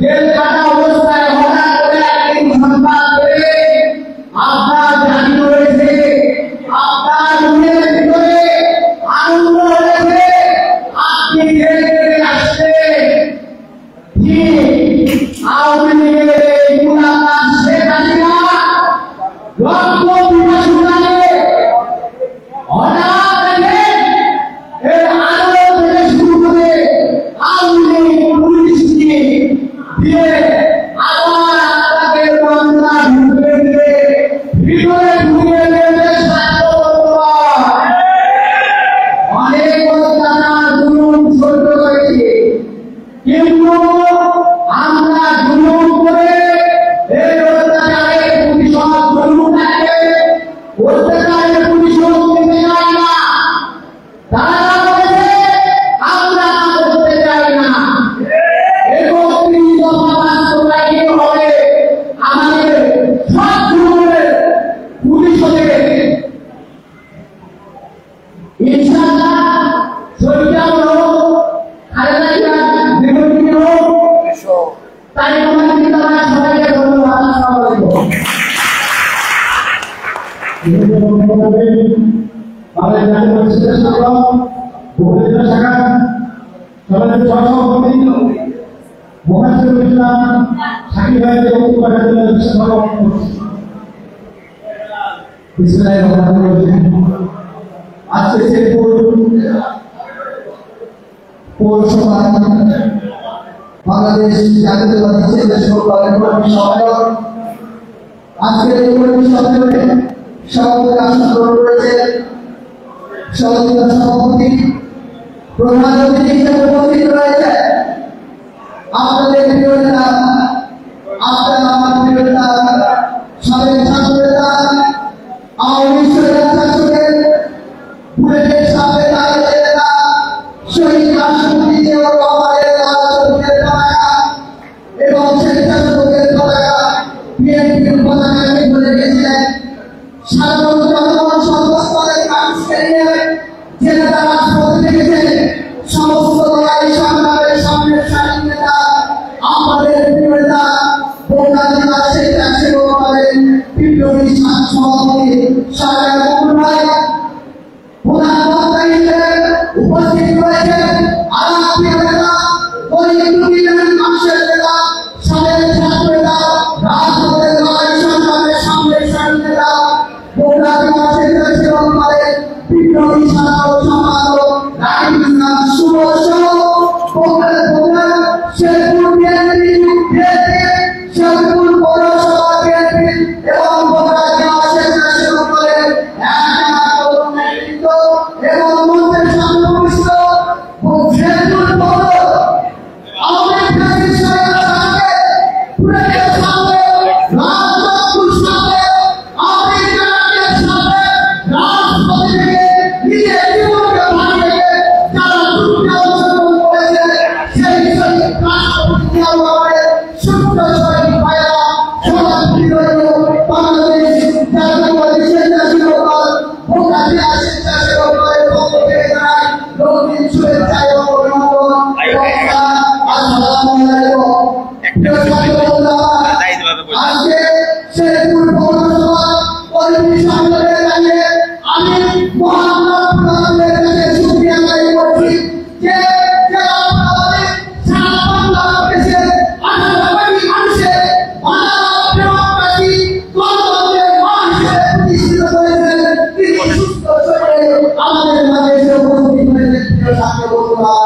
জেল কাটা অবস্থায় হঠাৎ করে একদিন সংবাদ পেয়ে আপনার জারি হয়েছে, আপনার মনের ভিতরে আনন্দ হয়েছে, আপনি জেল থেকে আসছে। ঠিক আওয়ামী লীগের এই গুণাগার শেখ হাসিনা আজকে পৌরসভা বাংলাদেশ জাতীয়তাবাদী ছেলে সরকারের কর্মী সহায়ক আজকের এই কর্মী সম্মেলনে সভাপতি আসন গ্রহণ করেছে সহযোগিতা সভাপতি প্রধান অতিথি হিসেবে উপস্থিত রয়েছে আপনাদের প্রিয় নেতা আপনার আমার প্রিয় নেতা সাবেক ছাত্র নেতা আওয়ামী লীগের ছাত্রদের বুলেটের সামনে দাঁড়িয়ে নেতা শহীদ রাষ্ট্রপতি জিয়াউর রহমানের রাজপথের পতাকা এবং সেই ছাত্রদের পতাকা বিএনপির পতাকাকে ধরে রেখেছিলেন সাধারণ জনগণ সর্বস্তরের মানুষকে নিয়ে যে নেতা রাজপথে থেকেছে সমস্ত লড়াই সংগ্রামের সামনের সারির নেতা আমাদের প্রিয় নেতা বগুড়া জেলা শেখ রাসেল রহমানের বিপ্লবী ছাত্র সভাপতি সারা বগুড়ায় প্রধান বক্তা হিসেবে উপস্থিত রয়েছেন আমার প্রিয় নেতা মানুষের নেতা সাবেক ছাত্র নেতা রাজপথের লড়াই সংগ্রামের সামনের সারির নেতা বগুড়া জেলা শেখ রাসেল রহমানের বিপ্লবী ছাত্র সম্পাদক রাকিব ইসলাম শুভ বগুড়া শেরপুর বিএনপি শেরপুর পৌরসভা বিএনপি এবং বগুড়া জেলা শেখ রাসেল রহমানের এবং মন্ত্রী সংশ্লিষ্ট শেরপুর পৌর আওয়ামী লীগের সরকারকে পুরো সামনে রাজপথের সামনে আওয়ামী লীগের সামনে রাজপথ থেকে নিজের জীবনকে ভাঙিয়ে যারা যুদ্ধে অংশগ্রহণ করেছে সেই শহীদ রাষ্ট্রপতি জিয়াউর রহমানের সূক্ষ্ম শহীদ ভাইরা সমাজ বিরোধী বাংলাদেশ জাতীয়তাবাদী স্বেচ্ছাসেবক দল বগুড়া জেলা স্বেচ্ছাসেবক দলের পক্ষ থেকে জানাই রঙিন শুভেচ্ছা এবং অভিনন্দন এবং আসসালামু আলাইকুম। প্রিয় ছাত্র বন্ধুরা, আজকে শেরপুর পৌরসভা কর্মী সম্মেলনে দাঁড়িয়ে আমি মহান প্রধানমন্ত্রীর কাছে শুকরিয়া আদায় করছি যে জেলা প্রশাসনে সারা বাংলাদেশে 18 কোটি মানুষের মানবপ্রেমবাসী গণতন্ত্রের মা হিসেবে প্রতিষ্ঠিত করেছেন তিনি সুস্থ শরীরে আমাদের মাঝে এসে উপস্থিত হয়েছেন। প্রিয় ছাত্র বন্ধুরা,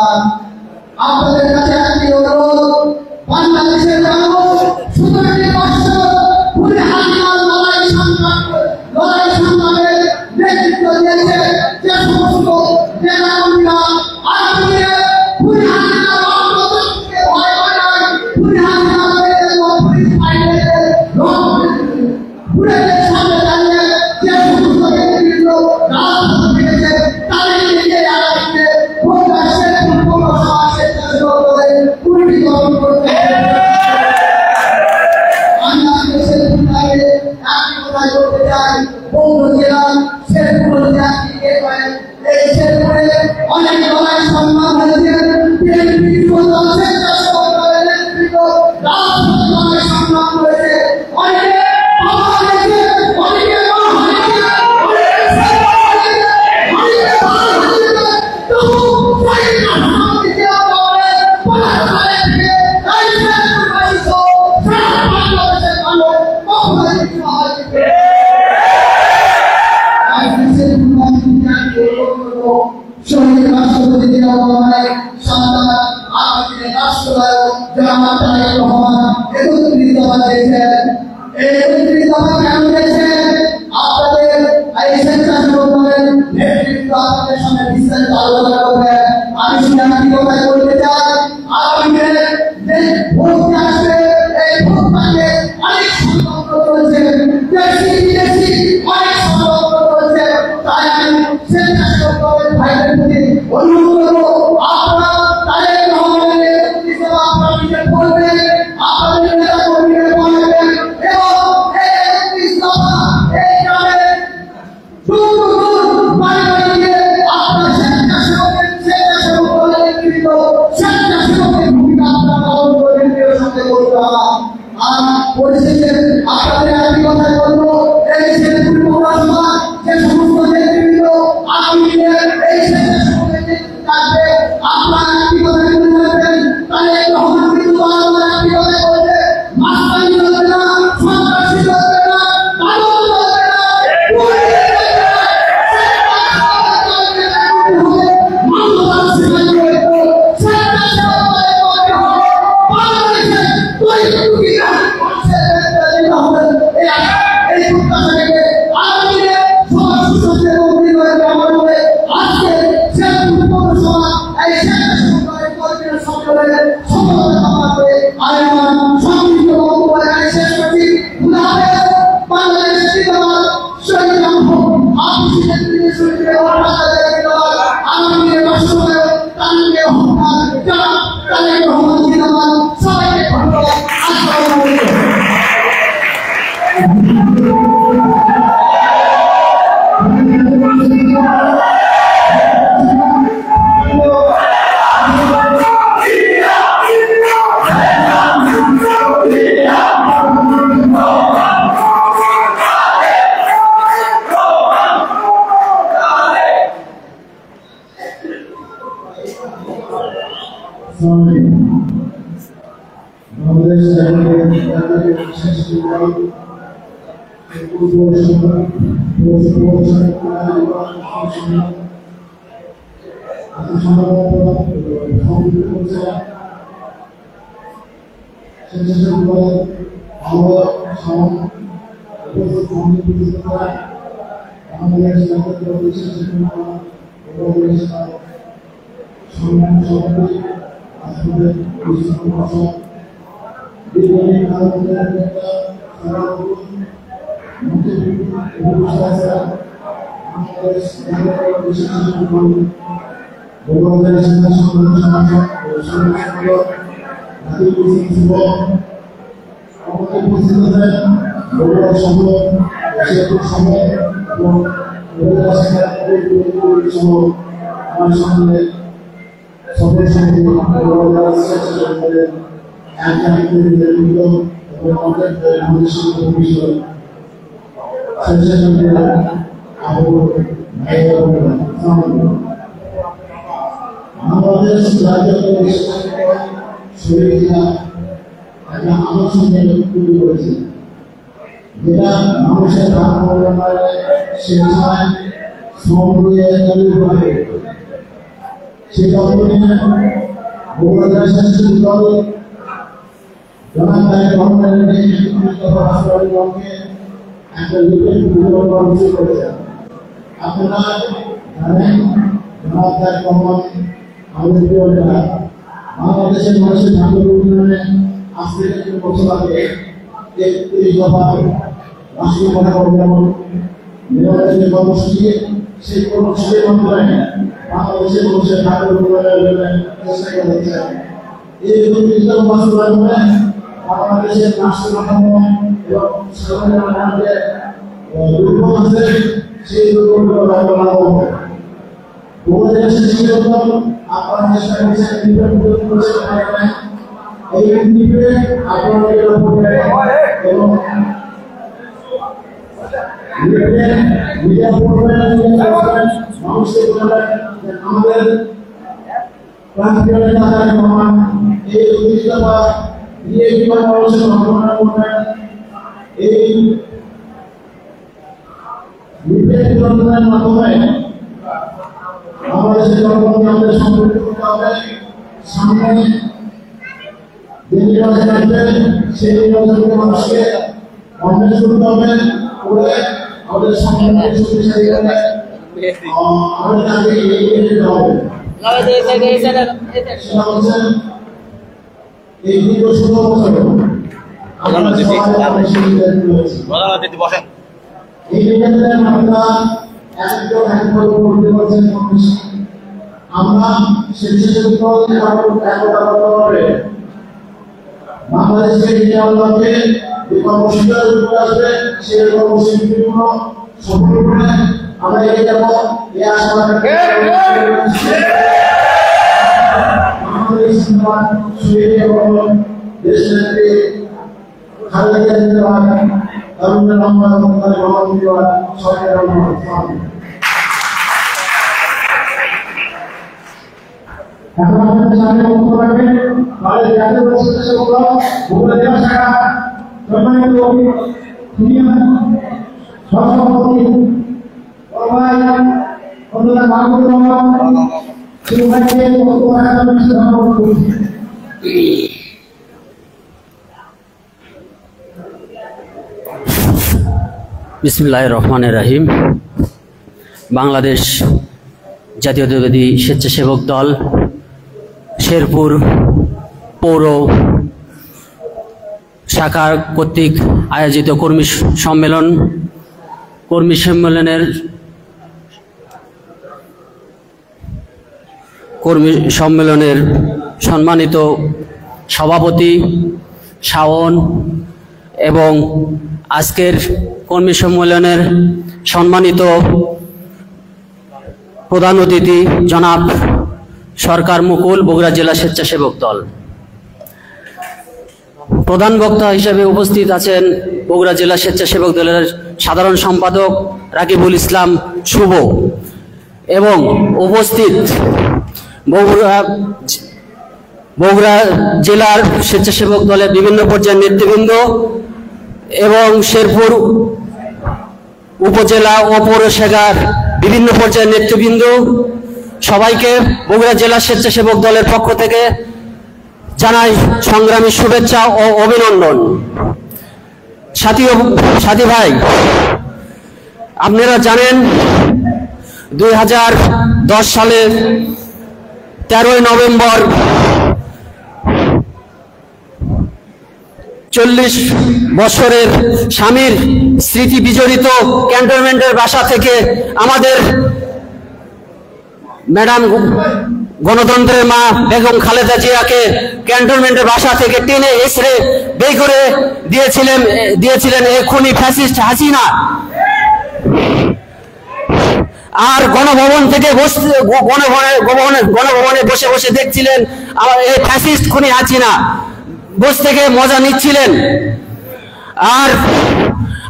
আপনাদের কাছে একটি অনুরোধ, বাংলাদেশের মানুষ 17টি বছর ভুলে হাসিনার লড়াই সংগ্রামের নেতৃত্ব দিয়েছে যে সমস্ত নেতাকর্মীরা আজকে ভুলে হাসিনার আন্দোলনকে ভয় করে নাই, ভুলে হাসিনার পুলিশ ফাইলের বুলেটের সামনে দাঁড়িয়ে যে সমস্ত নেতৃত্ব রাজপথ থেকেছে তাদের নিজে আগামীতে বগুড়া শেরপুর পৌরসভা স্বেচ্ছাসেবক দলের পুরোটি গঠন করতে আমি আজকে শেরপুর লাইনে একটি কথাই বলতে চাই, বগুড়া জেলা শেরপুর জাতিকে এই শেরপুরে অনেক লড়াই সংগ্রাম হয়েছে, বিএনপি স্বেচ্ছাসেবক দলের নেতৃত্ব রাজপথে লড়াই সংগ্রাম করেছে, অনেকে বাবা হয়েছে, অনেকে মা হয়েছে, অনেকে ছেলে হয়েছে, অনেকে ভাই হয়েছে, তবু শহীদ রাষ্ট্রপতি জিয়াউর রহমানের পতাকা থেকে এই শেরপুরবাসী সহ সারা বাংলাদেশের মানুষ কখনোই কিছু হয়নি। শহীদ রাষ্ট্রপতি জিয়াউর রহমানের সন্তান আগামী রাষ্ট্রনায়ক জনাব তারেক রহমান 31 দফা দিয়েছেন। এই 31 দফা কেন দিয়েছেন? আপনাদের এই স্বেচ্ছাসেবক দলের নেতৃত্ব আপনাদের সামনে বিস্তারিত আলোচনা করবেন। আমি শুধু একটি কথাই বলতে চাই, আগামী দিনে যে ভোট আসবে এই ভোটটাকে অনেক সংকল্প করেছে, দেশি বিদেশি অনেক সংকল্প করেছে। তাই আমি স্বেচ্ছাসেবক দলের ভাইদের প্রতি অনুরোধ করবো, আপনারা তারেক রহমানের নেতৃত্ব আপনারা নিজে করবেন, আপনাদের নেতা কর্মীদের বানাবেন এবং এই 31 দফা এই গ্রামে দূর দূর বাড়ি বাড়ি গিয়ে আপনার স্বেচ্ছাসেবক দলের নেতৃত্ব স্বেচ্ছাসেবকের ভূমিকা আপনারা পালন করবেন। প্রিয় সাথে বন্ধুরা, আর পরিশেষে আপনাদের একটি কথাই বলবো, এই শেরপুর পৌরসভা যে সমস্ত বাংলাদেশের মানুষের ধার্মিক উন্নয়নে আজ থেকে ৩ বছর আগে ৩১ দফা রাষ্ট্রীয় পতাকা যেমন নির্বাচনের কর্মসূচি, সেই কর্মসূচির মাধ্যমে বাংলাদেশের মানুষের ধার্মিক উন্নয়নের চেষ্টা করা হচ্ছে। এই ৩১ দফা বাস্তবায়নে বাংলাদেশের রাষ্ট্র কাঠামো এবং সাধারণ মানুষের দুর্ভোগ আছে, সেই দুর্ভোগগুলো ব্যবহার হবে। আপনারা চেষ্টা করছেন এই দ্বীপে আপনাদের এবং মানুষকে আমাদের প্রান্তীয় নেতা এই প্রতিষ্ঠাতা দিয়ে এই নির্বাচনের মাধ্যমে বাংলাদেশের জনগণকে আমাদের সম্পৃক্ত করতে হবে। সামনে যে নির্বাচন আসবে সেই নির্বাচনকে মানুষকে কনভিন্স করতে হবে, করে আমাদের সংগঠনকে শক্তিশালী করে আমাদের আগে এগিয়ে যেতে হবে। সেটা হচ্ছে এই দীর্ঘ ১৬ বছর এই নির্বাচনের আমরা আমরা স্বেচ্ছাসেবক দল বাংলাদেশের ইন্ডিয়াকে যে কর্মসূচি আসবে সেই কর্মসূচিগুলো সফল করে আমরা এগিয়ে যাব। এই আশা দেশের খালেদা জিয়া তরুণের আমরা সরকারের এখন আমাদের সামনে বক্তব্য রাখবেন আমাদের জাতীয় পরিষদের সদস্য বগুড়া জেলা শাখা সম্মানিত সভাপতি অন্যরা মাহমুদুর রহমান শিবভাইকে বক্তব্য রাখার জন্য অনুরোধ করছি। বিসমিল্লাহির রহমানির রহিম। বাংলাদেশ জাতীয়তাবাদী স্বেচ্ছাসেবক দল শেরপুর পৌর শাখার কর্তৃক আয়োজিত কর্মী সম্মেলনের সম্মানিত সভাপতি শাওন এবং আজকের কর্মী সম্মেলনের সম্মানিত প্রধান অতিথি জনাব সরকার মুকুল, বগুড়া জেলা স্বেচ্ছাসেবক দল। প্রধান বক্তা হিসেবে উপস্থিত আছেন বগুড়া জেলা স্বেচ্ছাসেবক দলের সাধারণ সম্পাদক রাকিবুল ইসলাম শুভ এবং উপস্থিত বগুড়া জেলার স্বেচ্ছাসেবক দলের বিভিন্ন পর্যায়ের নেতৃবৃন্দ এবং শেরপুর উপজেলা ও পৌরসভার বিভিন্ন পর্যায়ের নেতৃবৃন্দ সবাইকে বগুড়া জেলা স্বেচ্ছাসেবক দলের পক্ষ থেকে জানাই সংগ্রামী শুভেচ্ছা ও অভিনন্দন। সাথী ভাই, আপনারা জানেন 2010 সালের 13 নভেম্বর 40 বছরের স্বামীর স্মৃতি বিজড়িত ক্যান্টনমেন্টের বাসা থেকে আমাদের ম্যাডাম গণতন্ত্রের মা বেগম খালেদা জিয়াকে ক্যান্টনমেন্টের বাসা থেকে টেনে এসে বের করে দিয়েছিলেন এই খুনি ফ্যাসিস্ট হাসিনা। আর গণভবন থেকে গণভবনে বসে বসে দেখছিলেন এই ফ্যাসিস্ট খুনি হাসিনা বসে থেকে মজা নিচ্ছিলেন। আর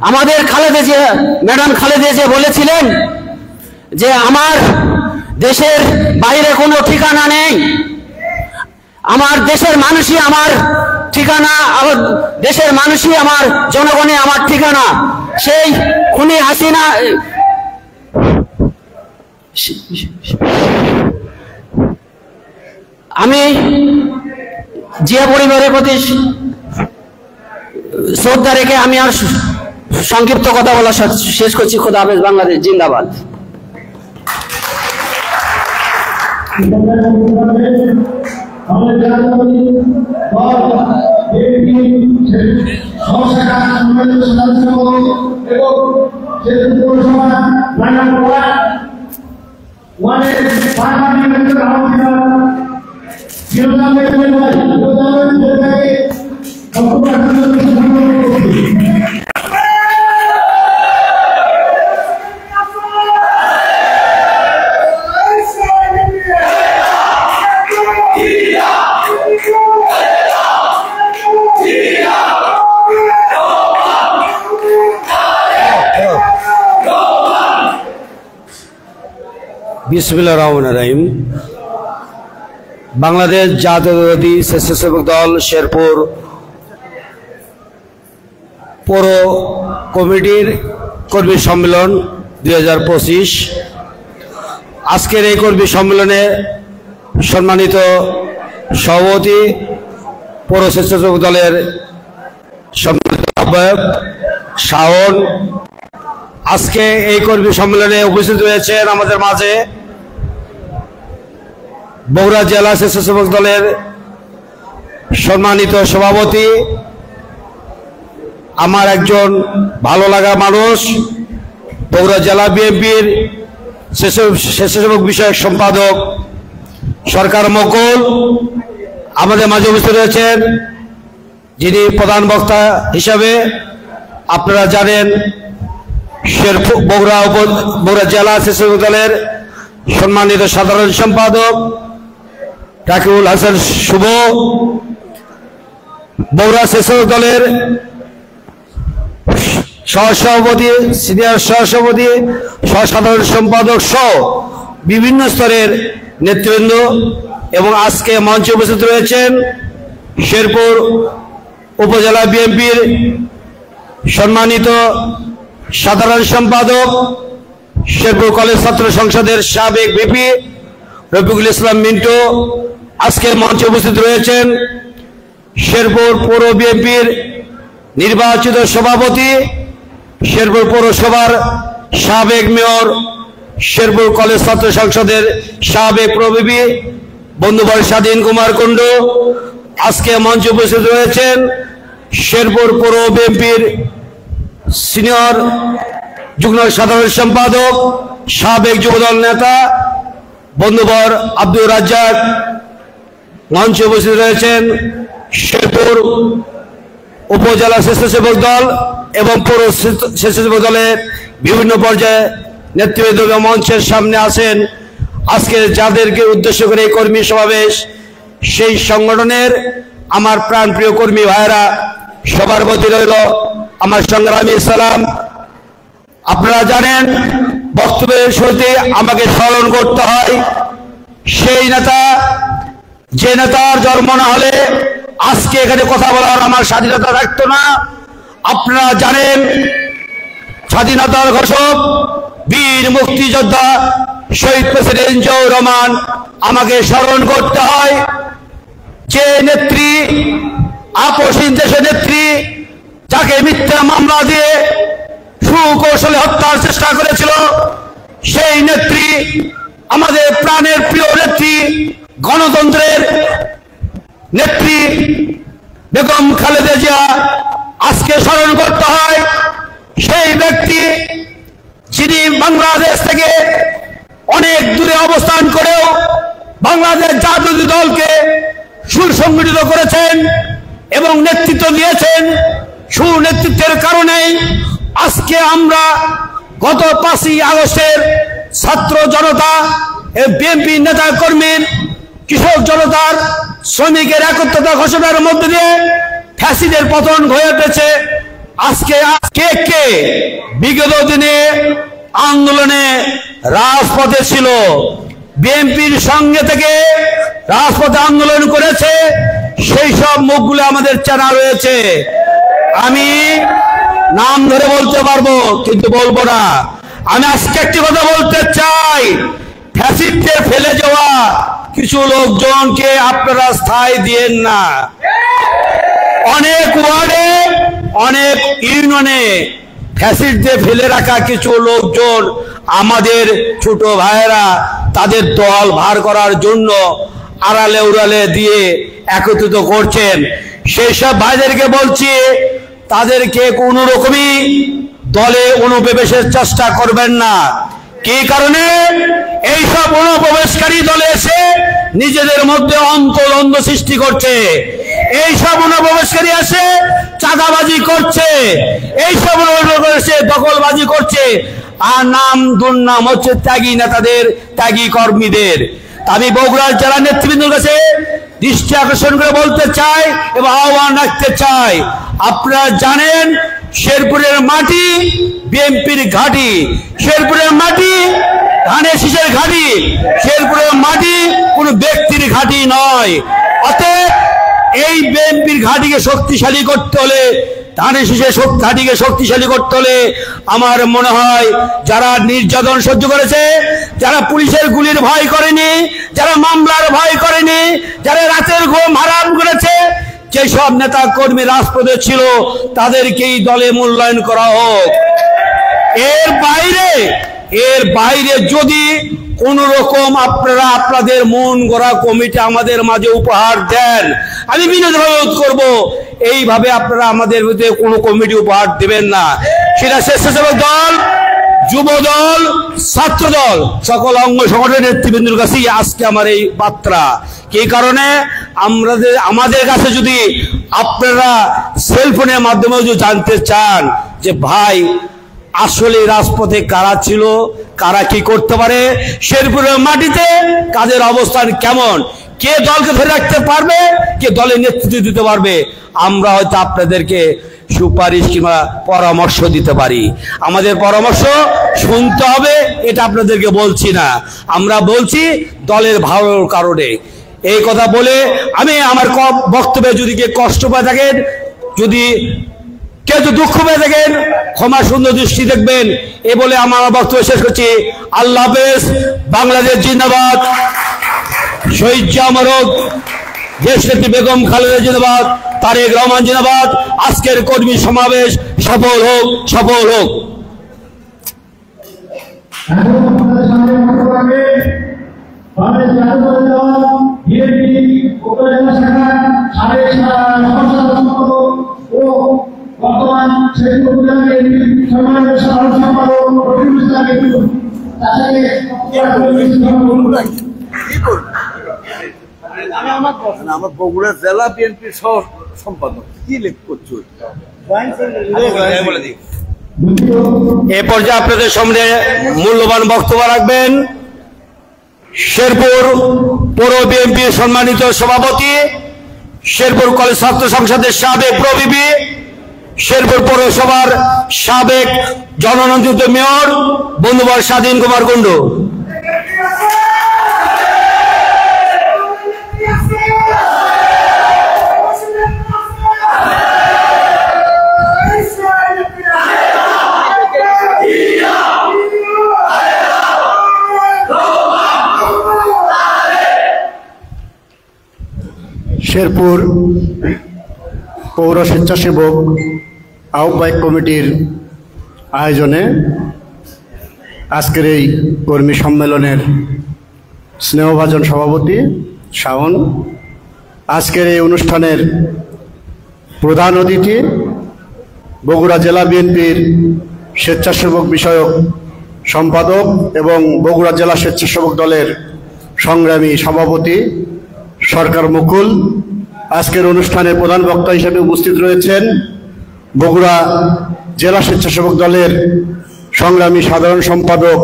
আমাদের খালেদা জিয়া ম্যাডাম খালেদা জিয়া বলেছিলেন যে আমার দেশের বাইরে কোনো ঠিকানা নেই, আমার দেশের মানুষই আমার ঠিকানা, আমার দেশের মানুষই আমার জনগণে আমার ঠিকানা। সেই খুনি হাসিনা আমি জিয়া পরিবারের প্রতি শ্রদ্ধা রেখে আমি আর সংক্ষিপ্ত কথা বলা শেষ করছি। খোদা হাফেজ। বাংলাদেশ জিন্দাবাদ। বিসমিল্লাহির রহমানির রহিম। বাংলাদেশ জাতীয়তাবাদী স্বেচ্ছাসেবক দল শেরপুর পৌর কমিটির কর্মী সম্মেলন 2025। আজকের এই কর্মী সম্মেলনে সম্মানিত সভাপতি পৌর স্বেচ্ছাসেবক দলের সম্মানিত আহ্বায়ক শাওন, আজকে এই কর্মী সম্মেলনে উপস্থিত রয়েছেন আমাদের মাঝে বগুড়া জেলা স্বেচ্ছাসেবক দলের সম্মানিত সভাপতি, আমার একজন ভালো লাগা মানুষ, বগুড়া জেলা বিএনপির স্বেচ্ছাসেবক বিষয়ক সম্পাদক সরকার মকুল। আমাদের মাঝে উপস্থিত রয়েছেন যিনি প্রধান বক্তা হিসাবে আপনারা জানেন শেরপুর বগুড়া জেলা স্বেচ্ছাসেবক দলের সম্মানিত সাধারণ সম্পাদক রাকিবুল হাসান শুভ, বগুড়া স্বেচ্ছাসেবক দলের সহসভাপতি, সিনিয়র সহসভাপতি, সাধারণ সম্পাদক সহ বিভিন্ন স্তরের নেতৃবৃন্দ এবং আজকে মঞ্চে উপস্থিত রয়েছেন শেরপুর উপজেলা বিএনপির সম্মানিত সাধারণ সম্পাদক, শেরপুর কলেজ ছাত্র সংসদের সাবেক ভিপি রফিকুল ইসলাম মিন্টু। আজকের মঞ্চে উপস্থিত রয়েছেন শেরপুর পৌর বিএনপির নির্বাচিত সভাপতি, শেরপুর পৌরসভার সাবেক মেয়র, শেরপুর কলেজ ছাত্র সংসদের সাবেক প্রভিপি বন্ধুবর স্বাধীন কুমার কুণ্ডু। আজকে মঞ্চে উপস্থিত রয়েছেন শেরপুর পৌর বিএনপির সিনিয়র যুগ্ম সাধারণ সম্পাদক, সাবেক যুবদল নেতা বন্ধুবর আব্দুর রাজ্জাক। মঞ্চে উপস্থিত রয়েছেন শেরপুর উপজেলা স্বেচ্ছাসেবক দল এবং পৌর স্বেচ্ছাসেবক দলের বিভিন্ন পর্যায়ে নেতৃবৃন্দ মঞ্চের সামনে আছেন। আজকে যাদেরকে উদ্দেশ্য করে এই কর্মী সমাবেশ, সেই সংগঠনের আমার প্রাণপ্রিয় কর্মী ভাইয়েরা, সবার প্রতি রইল আমার সংগ্রামী সালাম। আপনারা জানেন বক্তব্যের শুরুতে আমাকে স্মরণ করতে হয় সেই নেতা, যে নেতার জন্ম না হলে আজকে এখানে কথা বলার আমার স্বাধীনতা থাকতো না। আপনারা জানেন স্বাধীনতার ঘোষক বীর মুক্তিযোদ্ধা শহীদ প্রেসিডেন্ট জিয়াউর রহমান আমাকে স্মরণ করতে হয়, যে নেত্রী আপসহীন দেশের নেত্রী যাকে মিথ্যা মামলা দিয়ে সুকৌশলে হত্যার চেষ্টা করেছিল, সেই নেত্রী আমাদের প্রাণের প্রিয় নেত্রী গণতন্ত্রের নেত্রী বেগম খালেদা জিয়া আজকে স্মরণ করতে হয়। সেই ব্যক্তি যিনি বাংলাদেশ থেকে অনেক দূরে অবস্থান করেও বাংলাদেশ জাতীয় দলকে সুসংগঠিত করেছেন এবং নেতৃত্ব দিয়েছেন। সুনেতৃত্বের কারণেই আজকে আমরা গত 5ই আগস্টের ছাত্র জনতা, বিএনপি নেতা কর্মীর, কৃষক জনতার, শ্রমিকের একত্রতা ঘোষণার মধ্যে দিয়ে ফ্যাসিদের পতন হয়ে উঠেছে। আজকে কে বিগত দিনে আন্দোলনে রাজপথে ছিল, বিএনপির সঙ্গে থেকে রাজপথে আন্দোলন করেছে, সেই সব মুখগুলো আমাদের চেনা রয়েছে। আমি নাম ধরে বলতে পারবো কিন্তু বলবো না। আমি আজকে একটি কথা বলতে চাই, ফ্যাসিস্টে ফেলে যাওয়া কিছু লোকজনকে আপনারা স্থায়ী দিয়েন না। অনেক ওয়ার্ডে, অনেক ইউনিয়নে ফ্যাসিস্টে ফেলে রাখা কিছু লোকজন আমাদের ছোট ভাইয়েরা তাদের দল ভার করার জন্য আড়ালে উড়ালে দিয়ে একত্রিত করছেন। সেই সব ভাইদেরকে বলছি, তাদেরকে কোনো রকমই দলে অনুপ্রবেশের চেষ্টা করবেন না। কি কারণে? এইসব অনুপ্রবেশকারী দলে এসে নিজেদের মধ্যে অন্তর্দ্বন্দ্ব সৃষ্টি করছে। এইসব অনুপ্রবেশকারী এসে চাঁদাবাজি করছে, এইসব এসে দখলবাজি করছে, আর নাম দুর্নাম হচ্ছে ত্যাগী নেতাদের, ত্যাগী কর্মীদের। আমি বগুড়ার জেলা নেতৃবৃন্দের কাছে দৃষ্টি আকর্ষণ করে বলতে চাই এবং আহ্বান রাখতে চাই, আপনারা জানেন শেরপুরের মাটি বিএনপির ঘাঁটি, শেরপুরের মাটি ধানের শীষের ঘাঁটি, শেরপুরের মাটি কোন ব্যক্তির ঘাঁটি নয়। অতএব এই বিএনপির ঘাঁটিকে শক্তিশালী করতে হলে, ধানের শীষের ঘাঁটিকে শক্তিশালী করতে হলে আমার মনে হয় যারা নির্যাতন সহ্য করেছে, যারা পুলিশের গুলির ভয় করেনি, যারা মামলার ভয় করেনি, যারা রাতের ঘুম হারাম করেছে, যেসব নেতা কর্মী রাজপথে ছিল তাদেরকেই দলে মূল্যায়ন করা হোক। এর বাইরে যদি কোন রকম আপনারা আপনাদের মন গড়া কমিটি আমাদের মাঝে উপহার দেন, আমি বিনোদভাবে অনুরোধ করব, এইভাবে আপনারা আমাদের মধ্যে কোনো কমিটি উপহার দেবেন না। সেটা স্বেচ্ছাসেবক দল, যুব দল, ছাত্র দল, সকল অঙ্গ সংগঠনের নেতৃবৃন্দের কাছেই আজকে আমার এই বার্তা। কি কারণে? আমাদের কাছে যদি আপনারা সেলফোনের মাধ্যমে যদি জানতে চান যে ভাই আসলে রাজপথে কারা ছিল, কারা কি করতে পারে, শেরপুরের মাটিতে কাদের অবস্থান কেমন, কে দলকে ধরে রাখতে পারবে, কে দলের নেতৃত্ব দিতে পারবে, আমরা হয়তো আপনাদেরকে সুপারিশ কিংবা পরামর্শ দিতে পারি। আমাদের পরামর্শ শুনতে হবে এটা আপনাদেরকে বলছি না, আমরা বলছি দলের ভালোর কারণে। এই কথা বলে আমি আমার বক্তব্যে যদি কে কষ্ট পেয়ে থাকেন, যদি কেউ দুঃখ পেয়ে থাকেন, ক্ষমা সুন্দর দৃষ্টি দেখবেন। এ বলে আমার বক্তব্য শেষ করছি। আল্লাহ হাফেজ। বাংলাদেশ জিন্দাবাদ, শহীদ জিয়া মরক, দেশ নেত্রী বেগম খালেদা জিন্দাবাদ, তারেক রহমান জিন্দাবাদ। আজকের কর্মী সমাবেশ সফল হোক, সফল হোক। বর্তমান আমার বগুড়া জেলা বিএনপির সহ সম্পাদক কি লেখ করছো? এ পর্যায়ে আপনাদের সামনে মূল্যবান বক্তব্য রাখবেন শেরপুর পৌর বিএনপির সম্মানিত সভাপতি, শেরপুর কলেজ ছাত্র সংসদের সাবেক প্রভিপি, শেরপুর পৌরসভার সাবেক জননন্দিত মেয়র বন্ধুবর স্বাধীন কুমার কুণ্ডু। শেরপুর পৌর স্বেচ্ছাসেবক আহ্বায়ক কমিটির আয়োজনে আজকের এই কর্মী সম্মেলনের স্নেহভাজন সভাপতি শাওন, আজকের এই অনুষ্ঠানের প্রধান অতিথি বগুড়া জেলা বিএনপির স্বেচ্ছাসেবক বিষয়ক সম্পাদক এবং বগুড়া জেলা স্বেচ্ছাসেবক দলের সংগ্রামী সভাপতি সরকার মুকুল, আজকের অনুষ্ঠানের প্রধান বক্তা হিসেবে উপস্থিত রয়েছেন বগুড়া জেলা স্বেচ্ছাসেবক দলের সংগ্রামী সাধারণ সম্পাদক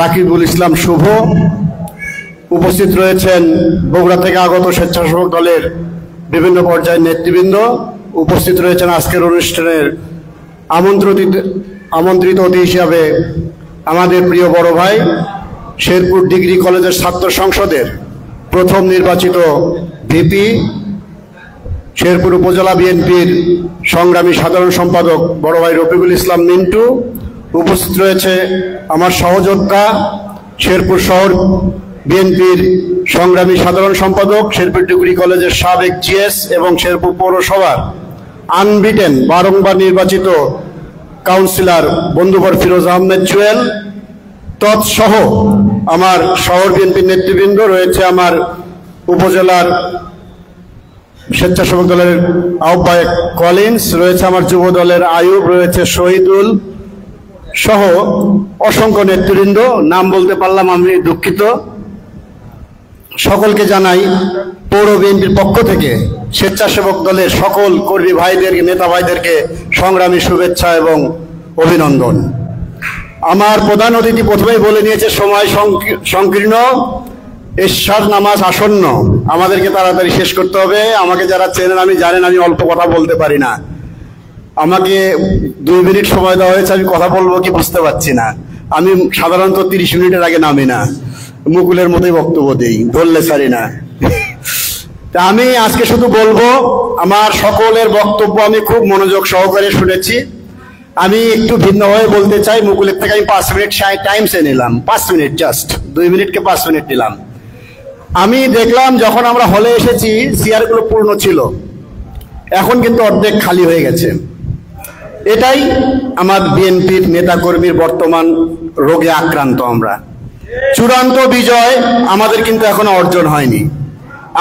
রাকিবুল ইসলাম শুভ, উপস্থিত রয়েছেন বগুড়া থেকে আগত স্বেচ্ছাসেবক দলের বিভিন্ন পর্যায়ের নেতৃবৃন্দ, উপস্থিত রয়েছেন আজকের অনুষ্ঠানের আমন্ত্রিত অতিথি হিসাবে আমাদের প্রিয় বড় ভাই শেরপুর ডিগ্রি কলেজের ছাত্র সংসদের প্রথম নির্বাচিত ভিপি, শেরপুর উপজেলা বিএনপির সংগ্রামী সাধারণ সম্পাদক বড় ভাই রফিকুল ইসলাম মিন্টু, উপস্থিত রয়েছে আমার সহযোদ্ধা শেরপুর শহর বিএনপির সংগ্রামী সাধারণ সম্পাদক, শেরপুর ডিগ্রি কলেজের সাবেক জিএস এবং শেরপুর পৌরসভার আনবিটেন বারংবার নির্বাচিত কাউন্সিলর বন্ধুবর ফিরোজ আহমেদ জুয়েল, তৎসহ আমার শহর বিএনপির নেতৃবৃন্দ রয়েছে, আমার উপজেলার স্বেচ্ছাসেবক দলের আহ্বায়ক কলিন্স রয়েছে, আমার যুব দলের আয়ুব রয়েছে, শহীদুল সহ অসংখ্য নেতৃবৃন্দ, নাম বলতে পারলাম আমি দুঃখিত। সকলকে জানাই পৌর বিএনপির পক্ষ থেকে স্বেচ্ছাসেবক দলের সকল কর্মী ভাইদেরকে, নেতা ভাইদেরকে সংগ্রামী শুভেচ্ছা এবং অভিনন্দন। আমার প্রধান অতিথি প্রথমেই বলে নিয়েছে সময় সংকীর্ণ, এশার নামাজ আসন্ন, আমাদেরকে তাড়াতাড়ি শেষ করতে হবে। আমাকে যারা চেনেন আমি জানেন আমি অল্প কথা বলতে পারি না, আমাকে 2 মিনিট সময় দেওয়া হয়েছে, আমি কথা বলবো কি বুঝতে পারছি না। আমি সাধারণত 30 মিনিটের আগে নামি না, মুকুলের মতোই বক্তব্য দিই, ধরলে ছাড়ি না। তা আমি আজকে শুধু বলবো, আমার সকলের বক্তব্য আমি খুব মনোযোগ সহকারে শুনেছি। আমি একটু ভিন্নভাবে বলতে চাই, মুকুলের থেকে আমি 5 মিনিট টাইম চেয়ে নিলাম, 5 মিনিট, জাস্ট 2 মিনিটকে 5 মিনিট নিলাম। আমি দেখলাম যখন আমরা হলে এসেছি চেয়ারগুলো পূর্ণ ছিল, এখন কিন্তু অর্ধেক খালি হয়ে গেছে। এটাই আমার বিএনপির নেতাকর্মীর বর্তমান রোগে আক্রান্ত আমরা। চূড়ান্ত বিজয় আমাদের কিন্তু এখনো অর্জন হয়নি,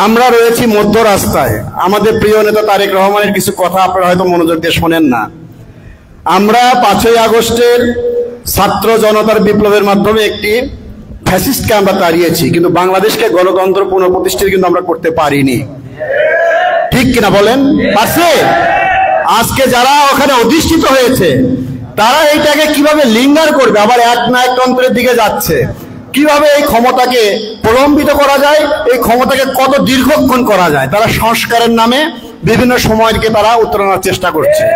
আমরা রয়েছি মধ্য রাস্তায়। আমাদের প্রিয় নেতা তারেক রহমানের কিছু কথা আপনারা হয়তো মনোযোগ দিয়ে শোনেন না। আমরা 5ই আগস্টের ছাত্র জনতার বিপ্লবের মাধ্যমে একটি ফ্যাসিস্টকে আমরা তাড়িয়েছি, কিন্তু বাংলাদেশকে গণতন্ত্র পুনঃপ্রতিষ্ঠিত কিন্তু আমরা করতে পারিনি। ঠিক কিনা বলেন? পারছে? আজকে যারা ওখানে অধিষ্ঠিত হয়েছে তারা এইটাকে কিভাবে লিঙ্গার করবে, আবার একনায়কতন্ত্রের দিকে যাচ্ছে, কিভাবে এই ক্ষমতাকে প্রলম্বিত করা যায়, এই ক্ষমতাকে কত দীর্ঘক্ষণ করা যায়, তারা সংস্কারের নামে বিভিন্ন সময়কে তারা উত্তরণের চেষ্টা করছে।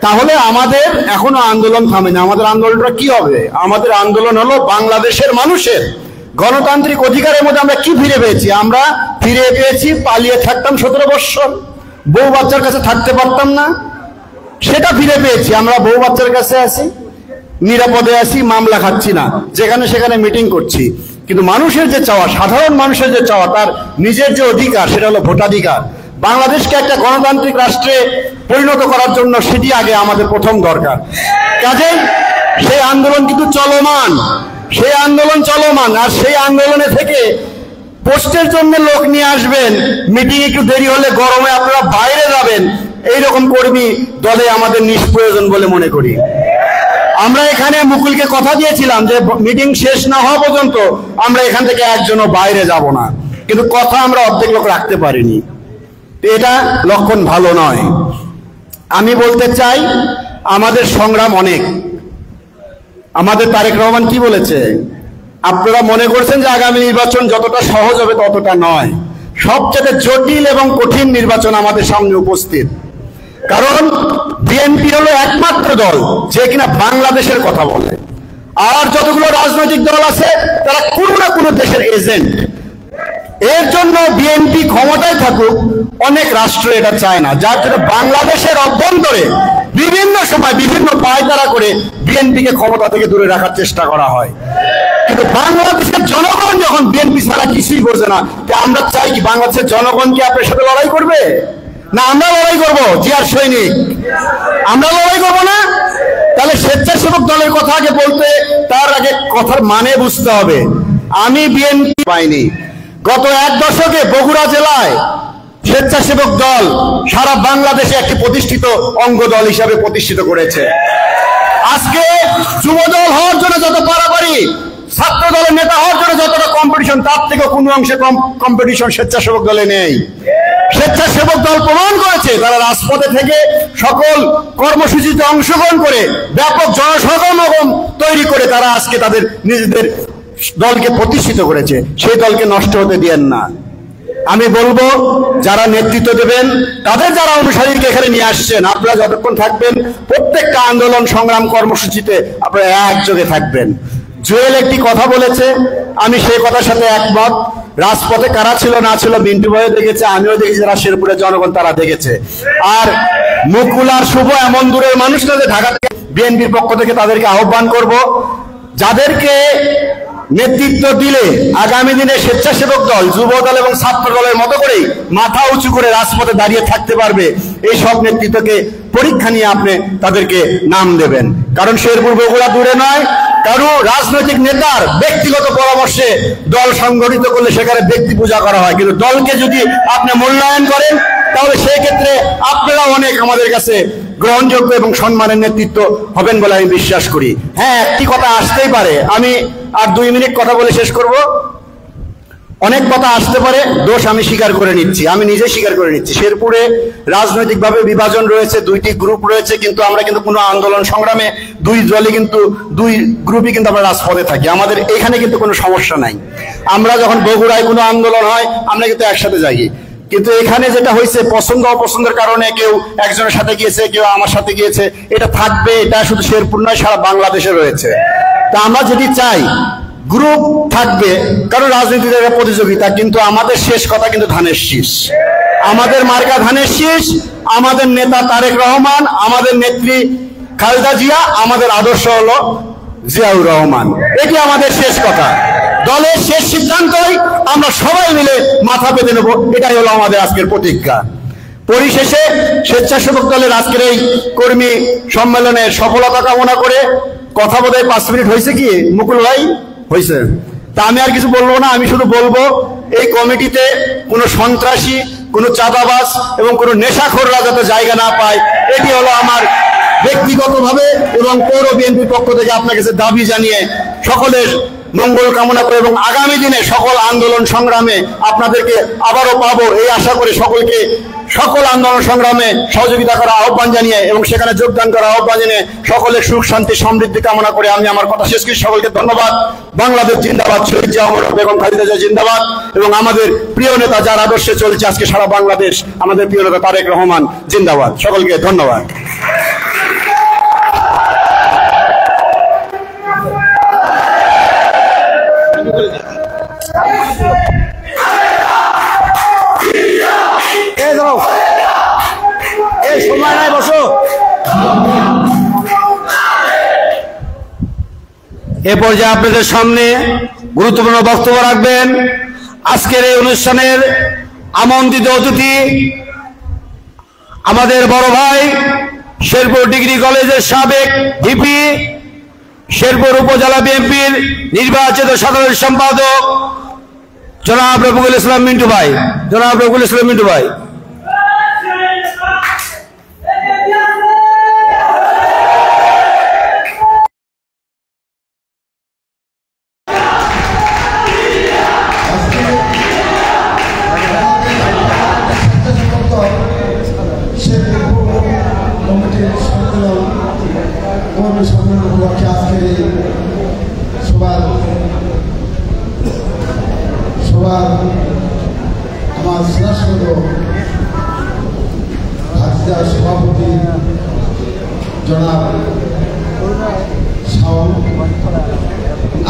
তাহলে আমাদের এখনো আন্দোলন থামেনি। আমাদের আন্দোলনটা কি হবে? আমাদের আন্দোলন হলো বাংলাদেশের মানুষের গণতান্ত্রিক অধিকারের মধ্যে আমরা কি ফিরে পেয়েছি? আমরা ফিরে পেয়েছি পালিয়ে থাকতাম 17 বৎসর, বউ বাচ্চার কাছে থাকতে পারতাম না, সেটা ফিরে পেয়েছি। আমরা বউ বাচ্চার কাছে আছি, নিরাপদে আছি, মামলা খাচ্ছি না, যেখানে সেখানে মিটিং করছি। কিন্তু মানুষের যে চাওয়া, সাধারণ মানুষের যে চাওয়া, তার নিজের যে অধিকার, সেটা হলো ভোটাধিকার। বাংলাদেশকে একটা গণতান্ত্রিক রাষ্ট্রে পরিণত করার জন্য সেটি আগে আমাদের প্রথম দরকার। কাজেই সেই আন্দোলন কিন্তু চলমান, সেই আন্দোলন চলমান। আর সেই আন্দোলনে থেকে পোস্টের জন্য লোক নিয়ে আসবেন, মিটিং একটু দেরি হলে গরমে আপনারা বাইরে যাবেন, এইরকম কর্মী দলে আমাদের নিষ্প্রয়োজন বলে মনে করি। আমরা এখানে মুকুলকে কথা দিয়েছিলাম যে মিটিং শেষ না হওয়া পর্যন্ত আমরা এখান থেকে একজনও বাইরে যাব না, কিন্তু কথা আমরা অর্ধেক লোক রাখতে পারিনি। এটা লক্ষণ ভালো নয়। আমি বলতে চাই আমাদের সংগ্রাম অনেক। আমাদের তারেক রহমান কি বলেছে? আপনারা মনে করছেন যে আগামী নির্বাচন যতটা সহজ হবে ততটা নয়, সবচেয়ে জটিল এবং কঠিন নির্বাচন আমাদের সামনে উপস্থিত। কারণ বিএনপি হলো একমাত্র দল যে কিনা বাংলাদেশের কথা বলে, আর যতগুলো রাজনৈতিক দল আছে তারা কোনো না কোনো দেশের এজেন্ট। এর জন্য বিএনপি ক্ষমতায় থাকুক, অনেক রাষ্ট্র এটা চায় না, যার জন্য বাংলাদেশের অভ্যন্তরে বিভিন্ন সময় বিভিন্ন পায়তারা করে বিএনপিকে ক্ষমতা থেকে দূরে রাখার চেষ্টা করা হয়। কিন্তু বাংলাদেশের জনগণ যখন বিএনপি ছাড়া কিছুই বোঝে না, আমরা চাই কি বাংলাদেশের জনগণ কি আপনার সাথে লড়াই করবে? না আমরা লড়াই করবো জিয়ার সৈনিক? আমরা লড়াই করবো না? তাহলে স্বেচ্ছাসেবক দলের কথা আগে বলতে তার আগে কথার মানে বুঝতে হবে। আমি বিএনপি পাইনি। গত 1 দশকে বগুড়া জেলায় স্বেচ্ছাসেবক দল সারা বাংলাদেশে একটি প্রতিষ্ঠিত অঙ্গ দল হিসাবে প্রতিষ্ঠিত করেছে। আজকে যুব দল হওয়ার জন্য যত পারাপারি, ছাত্র দলের নেতা হওয়ার জন্য যতটা কম্পিটিশন, তার থেকে কোনো অংশে কম্পিটিশন স্বেচ্ছাসেবক দলে নেই। স্বেচ্ছাসেবক দল প্রমাণ করেছে তারা রাজপথে থেকে সকল কর্মসূচিতে অংশগ্রহণ করে ব্যাপক জনসমাগম তৈরি করে তারা আজকে তাদের নিজেদের দলকে প্রতিষ্ঠিত করেছে। সেই দলকে নষ্ট হতে দিয়েন না। আমি বলবো যারা নেতৃত্ব দেবেন, তাদের যারা অনুসারীকে এখানে নিয়ে আসছেন, আপনারা যতক্ষণ থাকবেন প্রত্যেকটা আন্দোলন সংগ্রাম কর্মসূচিতে আপনারা একযোগে থাকবেন। জুয়েল একটি কথা বলেছে, আমি সেই কথার সাথে একমত। রাজপথে কারা ছিল না ছিল মিন্টু ভাইও দেখেছে, আমিও দেখেছি, যারা শেরপুরের জনগণ তারা দেখেছে। আর মুকুল আর শুভ এমন দূরের মানুষ না যে ঢাকা থেকে বিএনপির পক্ষ থেকে তাদেরকে আহ্বান করব, যাদেরকে নেতৃত্ব দিলে আগামী দিনে স্বেচ্ছাসেবক দল, যুব দল এবং ছাত্র দলের মতো করেই মাথা উঁচু করে রাজপথে দাঁড়িয়ে থাকতে পারবে, এই সব নেতৃত্বকে পরীক্ষা নিয়ে আপনি তাদেরকে নাম দেবেন। কারণ শেরপুর বগুড়া দূরে নয়। কারো রাজনৈতিক নেতার ব্যক্তিগত পরামর্শে দল সংগঠিত করলে সেখানে ব্যক্তি পূজা করা হয়, কিন্তু দলকে যদি আপনি মূল্যায়ন করেন তাহলে সেই ক্ষেত্রে আপনারা অনেক আমাদের কাছে গ্রহণযোগ্য এবং সম্মানের নেতৃত্ব হবেন বলে আমি বিশ্বাস করি। হ্যাঁ, একটি কথা আসতেই পারে, আমি আর 2 মিনিট কথা বলে শেষ করব। অনেক কথা আসতে পারে, দোষ আমি স্বীকার করে নিচ্ছি, আমি নিজে স্বীকার করে নিচ্ছি। শেরপুরে রাজনৈতিকভাবে বিভাজন রয়েছে, 2টি গ্রুপ রয়েছে, কিন্তু আমরা কিন্তু কোনো আন্দোলন সংগ্রামে 2 দলই কিন্তু 2 গ্রুপই কিন্তু আমরা রাজপথে থাকি। আমাদের এখানে কিন্তু কোনো সমস্যা নাই। আমরা যখন বগুড়ায় কোনো আন্দোলন হয় আমরা কিন্তু একসাথে যাই, কিন্তু এখানে যেটা হয়েছে পছন্দ অপছন্দের কারণে কেউ একজনের সাথে গিয়েছে, কেউ আমার সাথে গিয়েছে, এটা থাকবে। এটা শুধু শেরপুর নয়, সারা বাংলাদেশে রয়েছে। তা আমরা যদি চাই গ্রুপ থাকবে, কারণ রাজনীতির একটা প্রতিযোগিতা, কিন্তু আমাদের শেষ কথা কিন্তু ধানের শীষ। আমাদের মার্কা ধানের শীষ, আমাদের নেতা তারেক রহমান, আমাদের নেত্রী খালেদা জিয়া, আমাদের আদর্শ হলো জিয়াউর রহমান। এটি আমাদের শেষ কথা। দলের শেষ সিদ্ধান্তই আমরা সবাই মিলে মাথা পেতে নেব, এটাই হলো আমাদের আজকের প্রতিজ্ঞা। পরিশেষে স্বেচ্ছাসেবক দলের আজকের এই কর্মী সম্মেলনের সফলতা কামনা করে, কথা বোধহয় 5 মিনিট হয়েছে কি মুকুল ভাই? হয়েছে। তা আমি আর কিছু বলবো না, আমি শুধু বলবো এই কমিটিতে কোনো সন্ত্রাসী, কোনো চাঁদাবাজ এবং কোনো নেশাখোররা যাতে জায়গা না পায়, এটি হলো আমার ব্যক্তিগতভাবে এবং পৌর বিএনপির পক্ষ থেকে আপনার কাছে দাবি জানিয়ে সকলের মঙ্গল কামনা করে এবং আগামী দিনে সকল আন্দোলন সংগ্রামে আপনাদেরকে আবারও পাবো এই আশা করে সকলকে সকল আন্দোলন সংগ্রামে সহযোগিতা করা আহ্বান জানিয়ে এবং সেখানে যোগদান করা আহ্বান জানিয়ে সকলের সুখ শান্তি সমৃদ্ধি কামনা করে আমি আমার কথা শেষ করি। সকলকে ধন্যবাদ। বাংলাদেশ জিন্দাবাদ, শহীদ জিয়া বেগম খালেদা জিয়া জিন্দাবাদ। এবং আমাদের প্রিয় নেতা যার আদর্শে চলছে আজকে সারা বাংলাদেশ, আমাদের প্রিয় নেতা তারেক রহমান জিন্দাবাদ। সকলকে ধন্যবাদ। এ পর্যায়ে আপনাদের সামনে গুরুত্বপূর্ণ বক্তব্য রাখবেন আজকের এই অনুষ্ঠানের আমন্ত্রিত অতিথি, আমাদের বড় ভাই শেরপুর ডিগ্রি কলেজের সাবেক ভিপি, শেরপুর উপজেলা বিএনপির নির্বাচিত সাধারণ সম্পাদক জনাব রফিকুল ইসলাম মিন্টু ভাই। জনাব রফিকুল ইসলাম মিন্টু ভাই। আমার শ্রেষ্ঠ সভাপতি জনাব শাওন,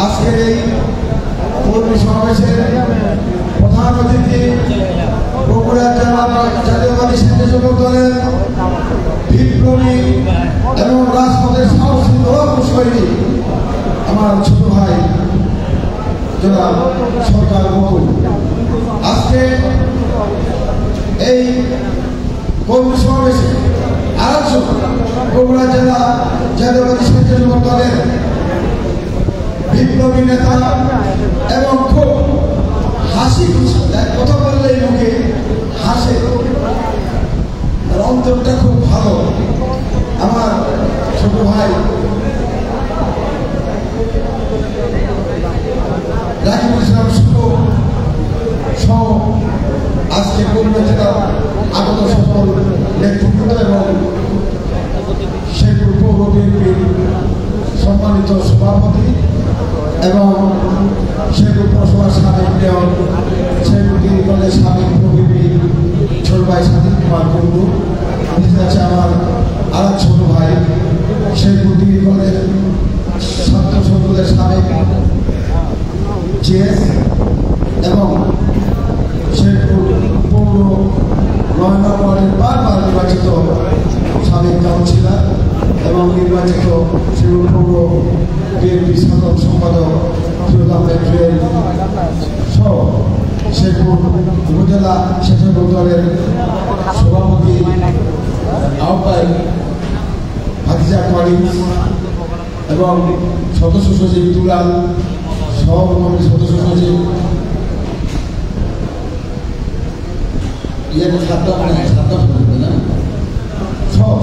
আজকের এই কর্মী সমাবেশের প্রধান অতিথি বগুড়া জেলা জাতীয়বাদী স্বেচ্ছাসেবক দলের বিপ্লবী এবং রাজপথের সাহসী সৈনিক আমার ছোট ভাই এই কর্মী সমাবেশে আরেকজন বগুড়া জেলা জাতীয়বাদী স্বেচ্ছাসেবক দলের বিপ্লবী নেতা এবং খুব হাসি খুশি, কথা বললে মুখে হাসে, অন্তরটা খুব ভালো, আমার ছোট ভাই রাকিবুল ইসলাম শুভ সহ আজকে কলকাতা জেলার আগত সকল নেতৃবৃন্দ এবং শেরপুর পৌর বিএনপির সম্মানিত সভাপতি এবং শেরপুর পৌরসভার সাবেক মেয়র, শেরপুর ডিগ্রি কলেজ সাবেক প্রবীপি ছোট ভাই স্বাধীন কুমার কুন্ডু, আছে আমার আর ছোট ভাই শেরপুর ডিগ্রি কলেজ ছাত্র সংসদের সাবেক চেস এবং শেরপুর পৌর ৯ নম্বর ওয়ার্ডের বারবার নির্বাচিত সাবেক কাউন্সিলর এবং নির্বাচিত শেরপুর পৌর বিএনপি সাধারণ সম্পাদক ফিরোজ জুয়েল সহ শেরপুর উপজেলা স্বেচ্ছাসেবক দলের সভাপতি আহ্বায়ক হাফিজা করিম এবং সদস্য সচিব দুলাল সভাপতি সদস্য সচিব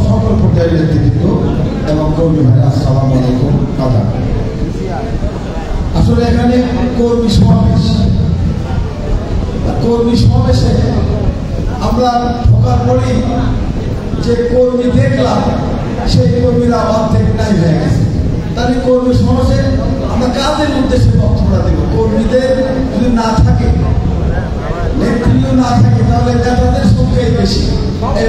সকল পর্যায়ের নেতৃবৃন্দ এবং কর্মী ভাই আসসালামু আলাইকুম। আসলে এখানে কর্মী সমাবেশে আমরা ঢোকার পরেই যে কর্মী দেখলাম সেই কর্মীরা অর্ধেক নাই হয়ে গেছে। তাহলে কর্মী সমাবেশে আমরা কাদের উদ্দেশ্যে বক্তব্য দেব? কর্মীদের যদি না থাকে, নেতৃত্ব না থাকে, তাহলে নেতাদের সংখ্যাই বেশি। এই